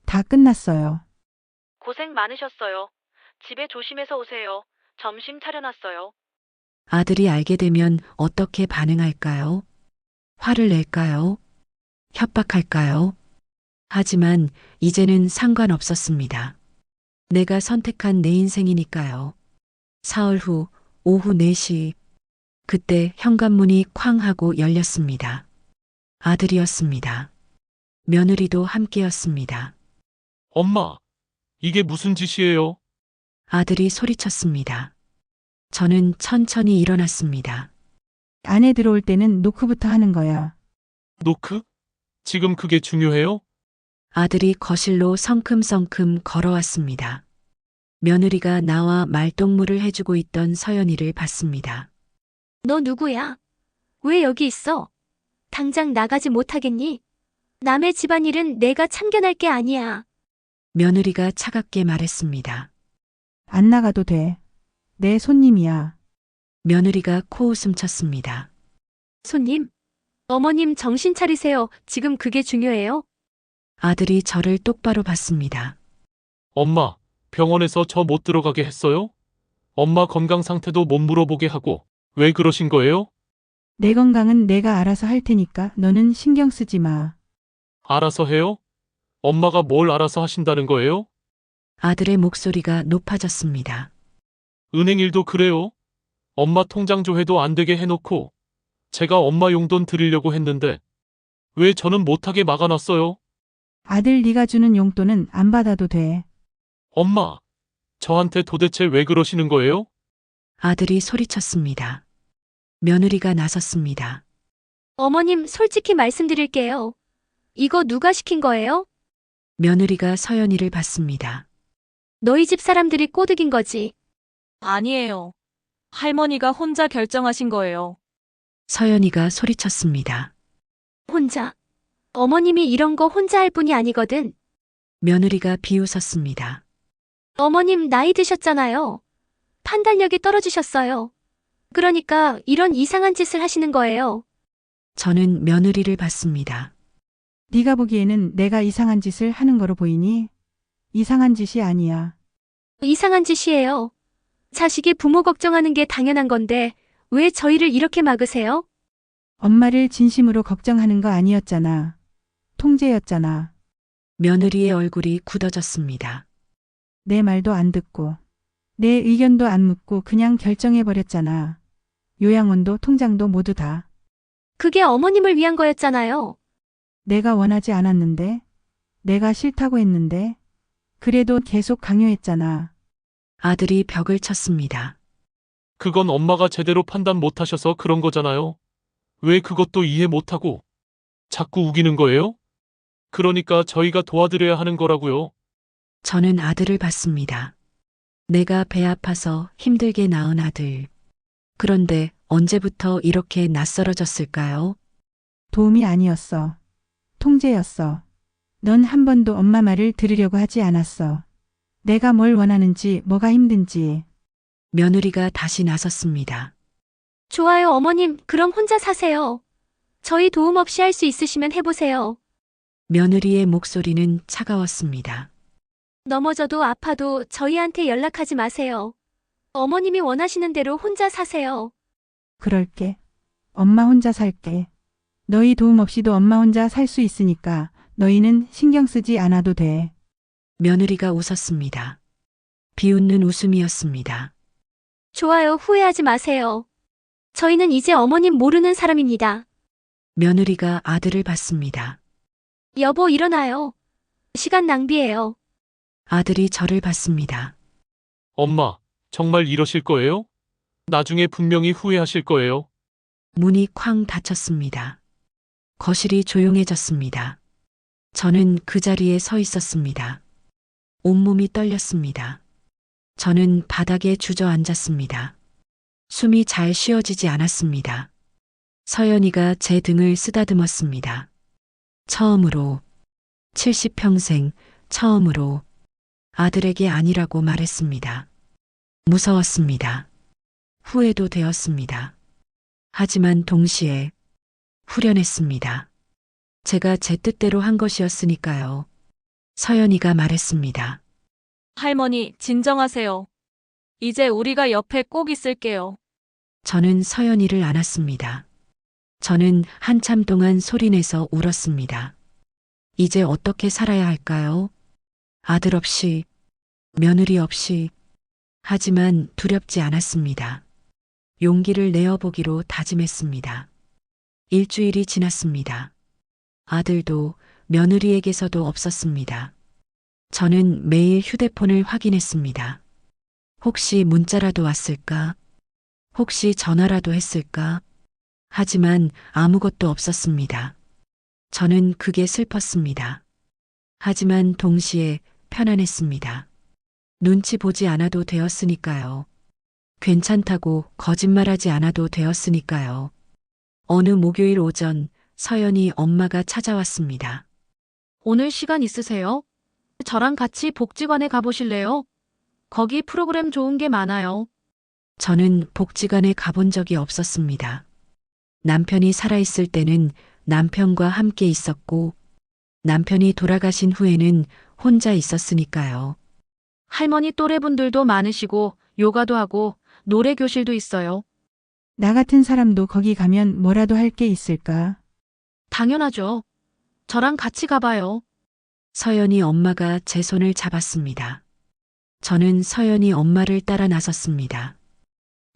[SPEAKER 5] 다 끝났어요.
[SPEAKER 8] 고생 많으셨어요. 집에 조심해서 오세요. 점심 차려놨어요.
[SPEAKER 3] 아들이 알게 되면 어떻게 반응할까요? 화를 낼까요? 협박할까요? 하지만 이제는 상관없었습니다. 내가 선택한 내 인생이니까요. 사흘 후 오후 4시 그때 현관문이 쾅 하고 열렸습니다. 아들이었습니다. 며느리도 함께였습니다.
[SPEAKER 7] 엄마, 이게 무슨 짓이에요?
[SPEAKER 3] 아들이 소리쳤습니다. 저는 천천히 일어났습니다.
[SPEAKER 5] 안에 들어올 때는 노크부터 하는 거야.
[SPEAKER 7] 노크? 지금 그게 중요해요?
[SPEAKER 3] 아들이 거실로 성큼성큼 걸어왔습니다. 며느리가 나와 말동무를 해주고 있던 서연이를 봤습니다.
[SPEAKER 8] 너 누구야? 왜 여기 있어? 당장 나가지 못하겠니? 남의 집안일은 내가 참견할 게 아니야.
[SPEAKER 3] 며느리가 차갑게 말했습니다.
[SPEAKER 5] 안 나가도 돼. 내 손님이야.
[SPEAKER 3] 며느리가 코웃음 쳤습니다.
[SPEAKER 8] 손님, 어머님 정신 차리세요. 지금 그게 중요해요?
[SPEAKER 3] 아들이 저를 똑바로 봤습니다.
[SPEAKER 7] 엄마, 병원에서 저 못 들어가게 했어요? 엄마 건강 상태도 못 물어보게 하고 왜 그러신 거예요?
[SPEAKER 5] 내 건강은 내가 알아서 할 테니까 너는 신경 쓰지 마.
[SPEAKER 7] 알아서 해요? 엄마가 뭘 알아서 하신다는 거예요?
[SPEAKER 3] 아들의 목소리가 높아졌습니다.
[SPEAKER 7] 은행 일도 그래요? 엄마 통장 조회도 안 되게 해놓고 제가 엄마 용돈 드리려고 했는데 왜 저는 못하게 막아놨어요?
[SPEAKER 5] 아들 네가 주는 용돈은 안 받아도 돼.
[SPEAKER 7] 엄마, 저한테 도대체 왜 그러시는 거예요?
[SPEAKER 3] 아들이 소리쳤습니다. 며느리가 나섰습니다.
[SPEAKER 8] 어머님, 솔직히 말씀드릴게요. 이거 누가 시킨 거예요?
[SPEAKER 3] 며느리가 서연이를 봤습니다.
[SPEAKER 8] 너희 집 사람들이 꼬드긴 거지.
[SPEAKER 12] 아니에요. 할머니가 혼자 결정하신 거예요.
[SPEAKER 3] 서연이가 소리쳤습니다.
[SPEAKER 8] 혼자. 어머님이 이런 거 혼자 할 분이 아니거든.
[SPEAKER 3] 며느리가 비웃었습니다.
[SPEAKER 8] 어머님 나이 드셨잖아요. 판단력이 떨어지셨어요. 그러니까 이런 이상한 짓을 하시는 거예요.
[SPEAKER 3] 저는 며느리를 봤습니다.
[SPEAKER 5] 네가 보기에는 내가 이상한 짓을 하는 거로 보이니? 이상한 짓이 아니야.
[SPEAKER 8] 이상한 짓이에요. 자식이 부모 걱정하는 게 당연한 건데 왜 저희를 이렇게 막으세요?
[SPEAKER 5] 엄마를 진심으로 걱정하는 거 아니었잖아. 통제였잖아.
[SPEAKER 3] 며느리의 얼굴이 굳어졌습니다.
[SPEAKER 5] 내 말도 안 듣고 내 의견도 안 묻고 그냥 결정해버렸잖아. 요양원도 통장도 모두 다.
[SPEAKER 8] 그게 어머님을 위한 거였잖아요.
[SPEAKER 5] 내가 원하지 않았는데, 내가 싫다고 했는데, 그래도 계속 강요했잖아.
[SPEAKER 3] 아들이 벽을 쳤습니다.
[SPEAKER 7] 그건 엄마가 제대로 판단 못하셔서 그런 거잖아요. 왜 그것도 이해 못하고 자꾸 우기는 거예요? 그러니까 저희가 도와드려야 하는 거라고요.
[SPEAKER 3] 저는 아들을 봤습니다. 내가 배 아파서 힘들게 낳은 아들. 그런데 언제부터 이렇게 낯설어졌을까요?
[SPEAKER 5] 도움이 아니었어. 통제였어. 넌 한 번도 엄마 말을 들으려고 하지 않았어. 내가 뭘 원하는지, 뭐가 힘든지.
[SPEAKER 3] 며느리가 다시 나섰습니다.
[SPEAKER 8] 좋아요, 어머님. 그럼 혼자 사세요. 저희 도움 없이 할 수 있으시면 해보세요.
[SPEAKER 3] 며느리의 목소리는 차가웠습니다.
[SPEAKER 8] 넘어져도 아파도 저희한테 연락하지 마세요. 어머님이 원하시는 대로 혼자 사세요.
[SPEAKER 5] 그럴게. 엄마 혼자 살게. 너희 도움 없이도 엄마 혼자 살 수 있으니까 너희는 신경 쓰지 않아도 돼.
[SPEAKER 3] 며느리가 웃었습니다. 비웃는 웃음이었습니다.
[SPEAKER 8] 좋아요, 후회하지 마세요. 저희는 이제 어머님 모르는 사람입니다.
[SPEAKER 3] 며느리가 아들을 봤습니다.
[SPEAKER 8] 여보, 일어나요. 시간 낭비예요.
[SPEAKER 3] 아들이 저를 봤습니다.
[SPEAKER 7] 엄마, 정말 이러실 거예요? 나중에 분명히 후회하실 거예요.
[SPEAKER 3] 문이 쾅 닫혔습니다. 거실이 조용해졌습니다. 저는 그 자리에 서 있었습니다. 온몸이 떨렸습니다. 저는 바닥에 주저앉았습니다. 숨이 잘 쉬어지지 않았습니다. 서연이가 제 등을 쓰다듬었습니다. 처음으로, 70평생 처음으로 아들에게 아니라고 말했습니다. 무서웠습니다. 후회도 되었습니다. 하지만 동시에 후련했습니다. 제가 제 뜻대로 한 것이었으니까요. 서연이가 말했습니다.
[SPEAKER 12] 할머니, 진정하세요. 이제 우리가 옆에 꼭 있을게요.
[SPEAKER 3] 저는 서연이를 안았습니다. 저는 한참 동안 소리내서 울었습니다. 이제 어떻게 살아야 할까요? 아들 없이, 며느리 없이. 하지만 두렵지 않았습니다. 용기를 내어보기로 다짐했습니다. 일주일이 지났습니다. 아들도 며느리에게서도 없었습니다. 저는 매일 휴대폰을 확인했습니다. 혹시 문자라도 왔을까? 혹시 전화라도 했을까? 하지만 아무것도 없었습니다. 저는 그게 슬펐습니다. 하지만 동시에 편안했습니다. 눈치 보지 않아도 되었으니까요. 괜찮다고 거짓말하지 않아도 되었으니까요. 어느 목요일 오전 서연이 엄마가 찾아왔습니다.
[SPEAKER 4] 오늘 시간 있으세요? 저랑 같이 복지관에 가보실래요? 거기 프로그램 좋은 게 많아요.
[SPEAKER 3] 저는 복지관에 가본 적이 없었습니다. 남편이 살아있을 때는 남편과 함께 있었고 남편이 돌아가신 후에는 혼자 있었으니까요.
[SPEAKER 4] 할머니 또래분들도 많으시고 요가도 하고 노래 교실도 있어요.
[SPEAKER 5] 나 같은 사람도 거기 가면 뭐라도 할 게 있을까?
[SPEAKER 4] 당연하죠. 저랑 같이 가봐요.
[SPEAKER 3] 서연이 엄마가 제 손을 잡았습니다. 저는 서연이 엄마를 따라 나섰습니다.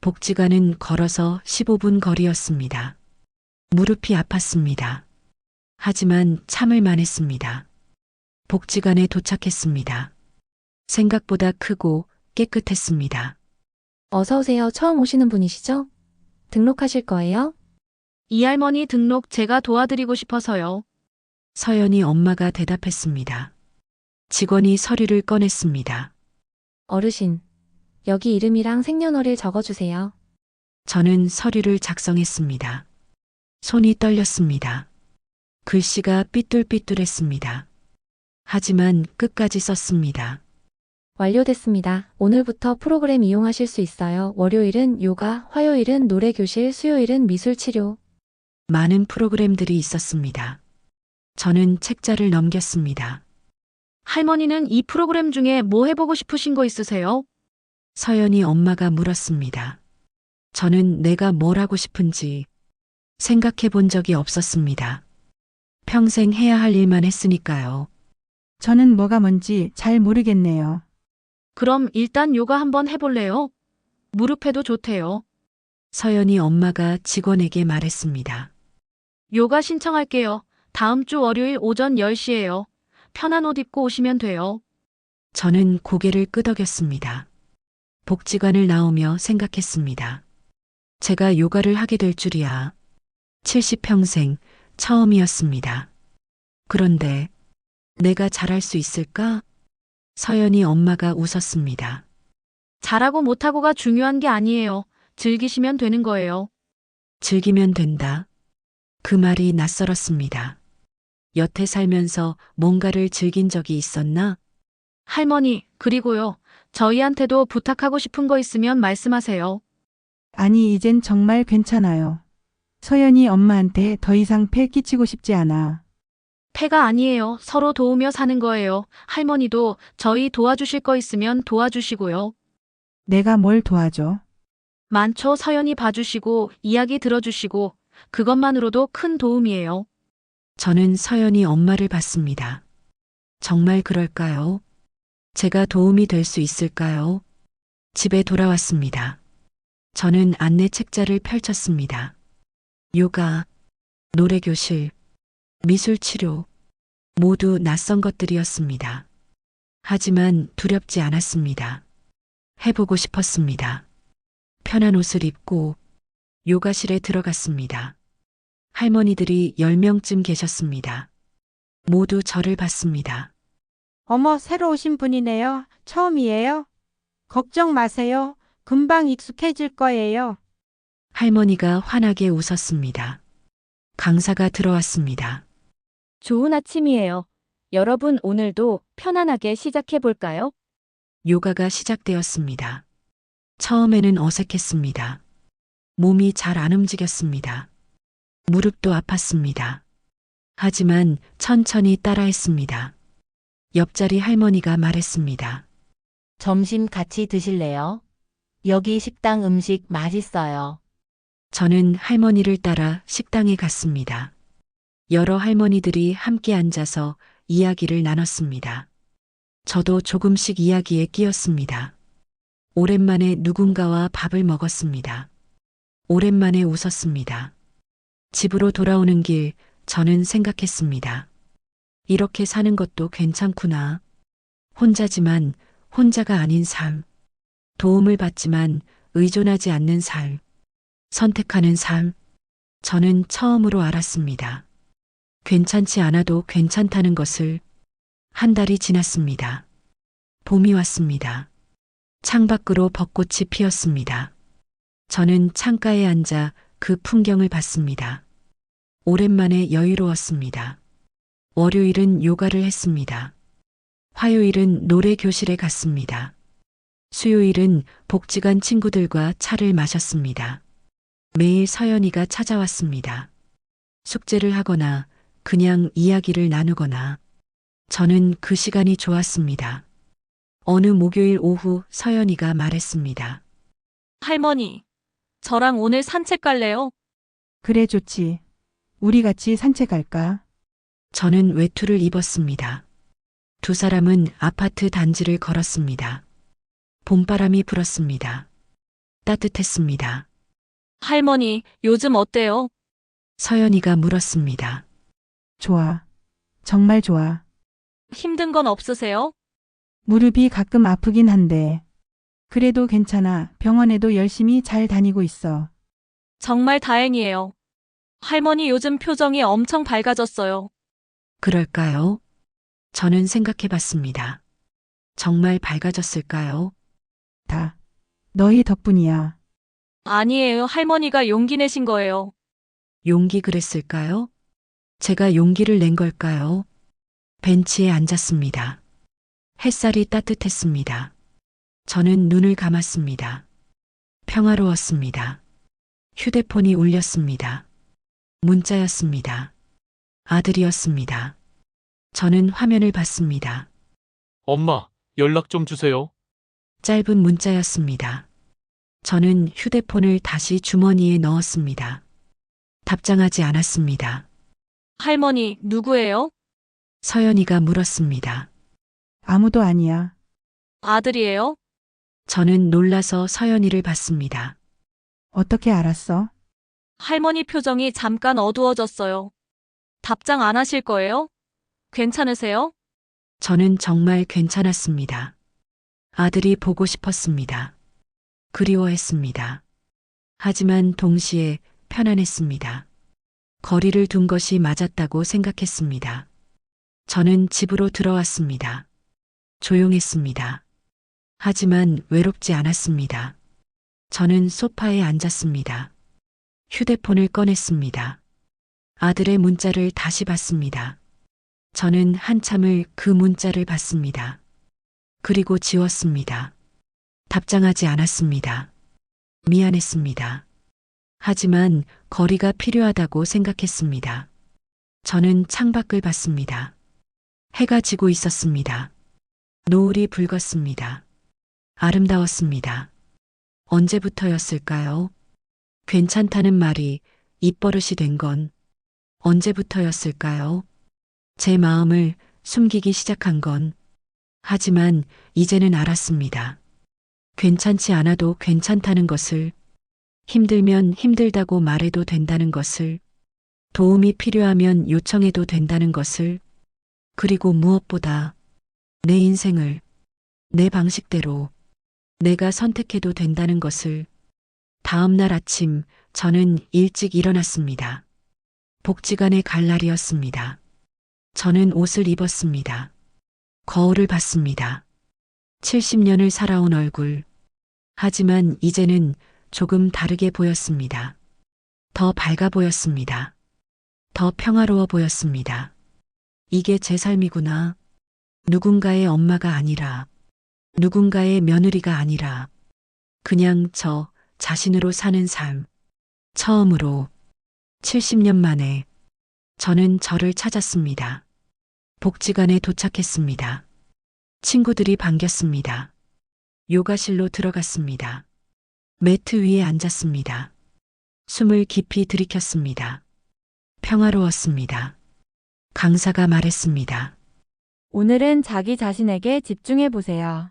[SPEAKER 3] 복지관은 걸어서 15분 거리였습니다. 무릎이 아팠습니다. 하지만 참을만 했습니다. 복지관에 도착했습니다. 생각보다 크고 깨끗했습니다.
[SPEAKER 9] 어서 오세요. 처음 오시는 분이시죠? 등록하실 거예요?
[SPEAKER 4] 이 할머니 등록 제가 도와드리고 싶어서요.
[SPEAKER 3] 서연이 엄마가 대답했습니다. 직원이 서류를 꺼냈습니다.
[SPEAKER 9] 어르신, 여기 이름이랑 생년월일 적어주세요.
[SPEAKER 3] 저는 서류를 작성했습니다. 손이 떨렸습니다. 글씨가 삐뚤삐뚤했습니다. 하지만 끝까지 썼습니다.
[SPEAKER 9] 완료됐습니다. 오늘부터 프로그램 이용하실 수 있어요. 월요일은 요가, 화요일은 노래교실, 수요일은 미술치료.
[SPEAKER 3] 많은 프로그램들이 있었습니다. 저는 책자를 넘겼습니다.
[SPEAKER 4] 할머니는 이 프로그램 중에 뭐 해보고 싶으신 거 있으세요?
[SPEAKER 3] 서연이 엄마가 물었습니다. 저는 내가 뭘 하고 싶은지 생각해 본 적이 없었습니다. 평생 해야 할 일만 했으니까요.
[SPEAKER 5] 저는 뭐가 뭔지 잘 모르겠네요.
[SPEAKER 4] 그럼 일단 요가 한번 해볼래요? 무릎에도 좋대요.
[SPEAKER 3] 서연이 엄마가 직원에게 말했습니다.
[SPEAKER 4] 요가 신청할게요. 다음 주 월요일 오전 10시예요. 편한 옷 입고 오시면 돼요.
[SPEAKER 3] 저는 고개를 끄덕였습니다. 복지관을 나오며 생각했습니다. 제가 요가를 하게 될 줄이야. 70평생 처음이었습니다. 그런데 내가 잘할 수 있을까? 서연이 엄마가 웃었습니다.
[SPEAKER 4] 잘하고 못하고가 중요한 게 아니에요. 즐기시면 되는 거예요.
[SPEAKER 3] 즐기면 된다. 그 말이 낯설었습니다. 여태 살면서 뭔가를 즐긴 적이 있었나?
[SPEAKER 4] 할머니, 그리고요. 저희한테도 부탁하고 싶은 거 있으면 말씀하세요.
[SPEAKER 5] 아니, 이젠 정말 괜찮아요. 서연이 엄마한테 더 이상 폐 끼치고 싶지 않아.
[SPEAKER 4] 폐가 아니에요. 서로 도우며 사는 거예요. 할머니도 저희 도와주실 거 있으면 도와주시고요.
[SPEAKER 5] 내가 뭘 도와줘?
[SPEAKER 4] 많죠. 서연이 봐주시고 이야기 들어주시고 그것만으로도 큰 도움이에요.
[SPEAKER 3] 저는 서연이 엄마를 봤습니다. 정말 그럴까요? 제가 도움이 될 수 있을까요? 집에 돌아왔습니다. 저는 안내 책자를 펼쳤습니다. 요가, 노래교실, 미술치료, 모두 낯선 것들이었습니다. 하지만 두렵지 않았습니다. 해보고 싶었습니다. 편한 옷을 입고 요가실에 들어갔습니다. 할머니들이 10명쯤 계셨습니다. 모두 저를 봤습니다.
[SPEAKER 13] 어머, 새로 오신 분이네요. 처음이에요? 걱정 마세요. 금방 익숙해질 거예요.
[SPEAKER 3] 할머니가 환하게 웃었습니다. 강사가 들어왔습니다.
[SPEAKER 12] 좋은 아침이에요. 여러분 오늘도 편안하게 시작해 볼까요?
[SPEAKER 3] 요가가 시작되었습니다. 처음에는 어색했습니다. 몸이 잘 안 움직였습니다. 무릎도 아팠습니다. 하지만 천천히 따라했습니다. 옆자리 할머니가 말했습니다.
[SPEAKER 14] 점심 같이 드실래요? 여기 식당 음식 맛있어요.
[SPEAKER 3] 저는 할머니를 따라 식당에 갔습니다. 여러 할머니들이 함께 앉아서 이야기를 나눴습니다. 저도 조금씩 이야기에 끼었습니다. 오랜만에 누군가와 밥을 먹었습니다. 오랜만에 웃었습니다. 집으로 돌아오는 길 저는 생각했습니다. 이렇게 사는 것도 괜찮구나. 혼자지만 혼자가 아닌 삶. 도움을 받지만 의존하지 않는 삶. 선택하는 삶. 저는 처음으로 알았습니다. 괜찮지 않아도 괜찮다는 것을. 한 달이 지났습니다. 봄이 왔습니다. 창밖으로 벚꽃이 피었습니다. 저는 창가에 앉아 그 풍경을 봤습니다. 오랜만에 여유로웠습니다. 월요일은 요가를 했습니다. 화요일은 노래 교실에 갔습니다. 수요일은 복지관 친구들과 차를 마셨습니다. 매일 서연이가 찾아왔습니다. 숙제를 하거나 그냥 이야기를 나누거나 저는 그 시간이 좋았습니다. 어느 목요일 오후 서연이가 말했습니다.
[SPEAKER 12] 할머니, 저랑 오늘 산책 갈래요?
[SPEAKER 5] 그래, 좋지. 우리 같이 산책 갈까?
[SPEAKER 3] 저는 외투를 입었습니다. 두 사람은 아파트 단지를 걸었습니다. 봄바람이 불었습니다. 따뜻했습니다.
[SPEAKER 12] 할머니, 요즘 어때요?
[SPEAKER 3] 서연이가 물었습니다.
[SPEAKER 5] 좋아. 정말 좋아.
[SPEAKER 12] 힘든 건 없으세요?
[SPEAKER 5] 무릎이 가끔 아프긴 한데. 그래도 괜찮아. 병원에도 열심히 잘 다니고 있어.
[SPEAKER 12] 정말 다행이에요. 할머니 요즘 표정이 엄청 밝아졌어요.
[SPEAKER 3] 그럴까요? 저는 생각해 봤습니다. 정말 밝아졌을까요?
[SPEAKER 5] 다 너희 덕분이야.
[SPEAKER 12] 아니에요. 할머니가 용기 내신 거예요.
[SPEAKER 3] 용기 그랬을까요? 제가 용기를 낸 걸까요? 벤치에 앉았습니다. 햇살이 따뜻했습니다. 저는 눈을 감았습니다. 평화로웠습니다. 휴대폰이 울렸습니다. 문자였습니다. 아들이었습니다. 저는 화면을 봤습니다.
[SPEAKER 7] 엄마, 연락 좀 주세요.
[SPEAKER 3] 짧은 문자였습니다. 저는 휴대폰을 다시 주머니에 넣었습니다. 답장하지 않았습니다.
[SPEAKER 12] 할머니, 누구예요?
[SPEAKER 3] 서연이가 물었습니다.
[SPEAKER 5] 아무도 아니야.
[SPEAKER 12] 아들이에요?
[SPEAKER 3] 저는 놀라서 서연이를 봤습니다.
[SPEAKER 5] 어떻게 알았어?
[SPEAKER 12] 할머니 표정이 잠깐 어두워졌어요. 답장 안 하실 거예요? 괜찮으세요?
[SPEAKER 3] 저는 정말 괜찮았습니다. 아들이 보고 싶었습니다. 그리워했습니다. 하지만 동시에 편안했습니다. 거리를 둔 것이 맞았다고 생각했습니다. 저는 집으로 들어왔습니다. 조용했습니다. 하지만 외롭지 않았습니다. 저는 소파에 앉았습니다. 휴대폰을 꺼냈습니다. 아들의 문자를 다시 봤습니다. 저는 한참을 그 문자를 봤습니다. 그리고 지웠습니다. 답장하지 않았습니다. 미안했습니다. 하지만 거리가 필요하다고 생각했습니다. 저는 창밖을 봤습니다. 해가 지고 있었습니다. 노을이 붉었습니다. 아름다웠습니다. 언제부터였을까요? 괜찮다는 말이 입버릇이 된 건 언제부터였을까요? 제 마음을 숨기기 시작한 건. 하지만 이제는 알았습니다. 괜찮지 않아도 괜찮다는 것을, 힘들면 힘들다고 말해도 된다는 것을, 도움이 필요하면 요청해도 된다는 것을, 그리고 무엇보다 내 인생을 내 방식대로 내가 선택해도 된다는 것을. 다음 날 아침 저는 일찍 일어났습니다. 복지관에 갈 날이었습니다. 저는 옷을 입었습니다. 거울을 봤습니다. 70년을 살아온 얼굴. 하지만 이제는 조금 다르게 보였습니다. 더 밝아 보였습니다. 더 평화로워 보였습니다. 이게 제 삶이구나. 누군가의 엄마가 아니라, 누군가의 며느리가 아니라, 그냥 저 자신으로 사는 삶. 처음으로 70년 만에 저는 저를 찾았습니다. 복지관에 도착했습니다. 친구들이 반겼습니다. 요가실로 들어갔습니다. 매트 위에 앉았습니다. 숨을 깊이 들이켰습니다. 평화로웠습니다. 강사가 말했습니다.
[SPEAKER 12] 오늘은 자기 자신에게 집중해 보세요.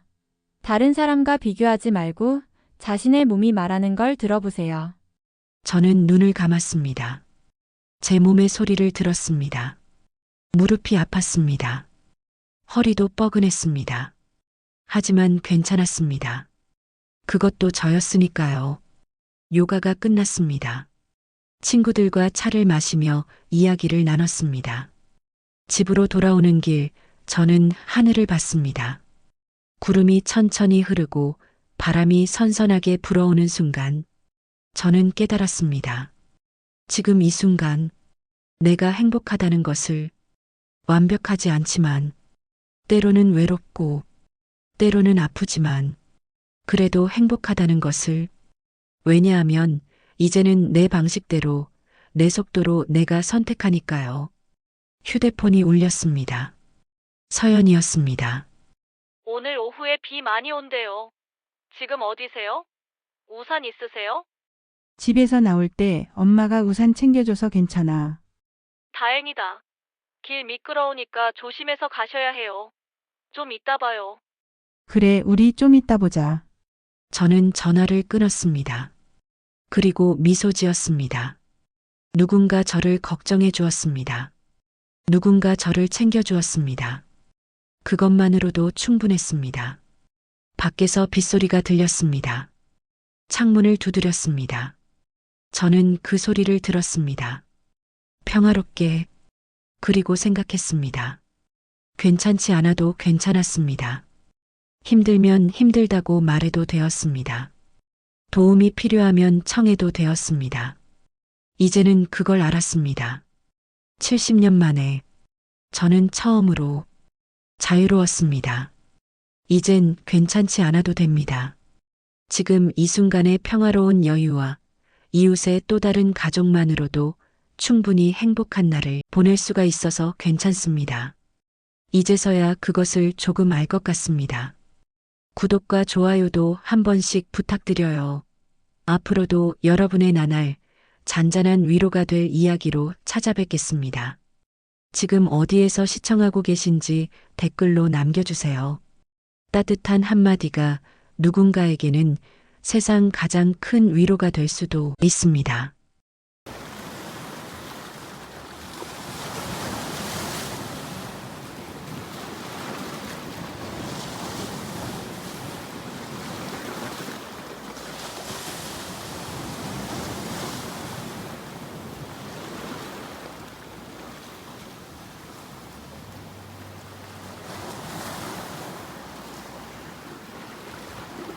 [SPEAKER 12] 다른 사람과 비교하지 말고 자신의 몸이 말하는 걸 들어보세요.
[SPEAKER 3] 저는 눈을 감았습니다. 제 몸의 소리를 들었습니다. 무릎이 아팠습니다. 허리도 뻐근했습니다. 하지만 괜찮았습니다. 그것도 저였으니까요. 요가가 끝났습니다. 친구들과 차를 마시며 이야기를 나눴습니다. 집으로 돌아오는 길, 저는 하늘을 봤습니다. 구름이 천천히 흐르고 바람이 선선하게 불어오는 순간, 저는 깨달았습니다. 지금 이 순간, 내가 행복하다는 것을. 완벽하지 않지만, 때로는 외롭고, 때로는 아프지만, 그래도 행복하다는 것을. 왜냐하면 이제는 내 방식대로, 내 속도로 내가 선택하니까요. 휴대폰이 울렸습니다. 서연이었습니다.
[SPEAKER 12] 오늘 오후에 비 많이 온대요. 지금 어디세요? 우산 있으세요?
[SPEAKER 5] 집에서 나올 때 엄마가 우산 챙겨줘서 괜찮아.
[SPEAKER 12] 다행이다.
[SPEAKER 8] 길 미끄러우니까 조심해서 가셔야 해요. 좀 이따 봐요.
[SPEAKER 5] 그래, 우리 좀 이따 보자.
[SPEAKER 3] 저는 전화를 끊었습니다. 그리고 미소 지었습니다. 누군가 저를 걱정해 주었습니다. 누군가 저를 챙겨 주었습니다. 그것만으로도 충분했습니다. 밖에서 빗소리가 들렸습니다. 창문을 두드렸습니다. 저는 그 소리를 들었습니다. 평화롭게, 그리고 생각했습니다. 괜찮지 않아도 괜찮았습니다. 힘들면 힘들다고 말해도 되었습니다. 도움이 필요하면 청해도 되었습니다. 이제는 그걸 알았습니다. 70년 만에 저는 처음으로 자유로웠습니다. 이젠 괜찮지 않아도 됩니다. 지금 이 순간의 평화로운 여유와 이웃의 또 다른 가족만으로도 충분히 행복한 날을 보낼 수가 있어서 괜찮습니다. 이제서야 그것을 조금 알 것 같습니다. 구독과 좋아요도 한 번씩 부탁드려요. 앞으로도 여러분의 나날 잔잔한 위로가 될 이야기로 찾아뵙겠습니다. 지금 어디에서 시청하고 계신지 댓글로 남겨주세요. 따뜻한 한마디가 누군가에게는 세상 가장 큰 위로가 될 수도 있습니다.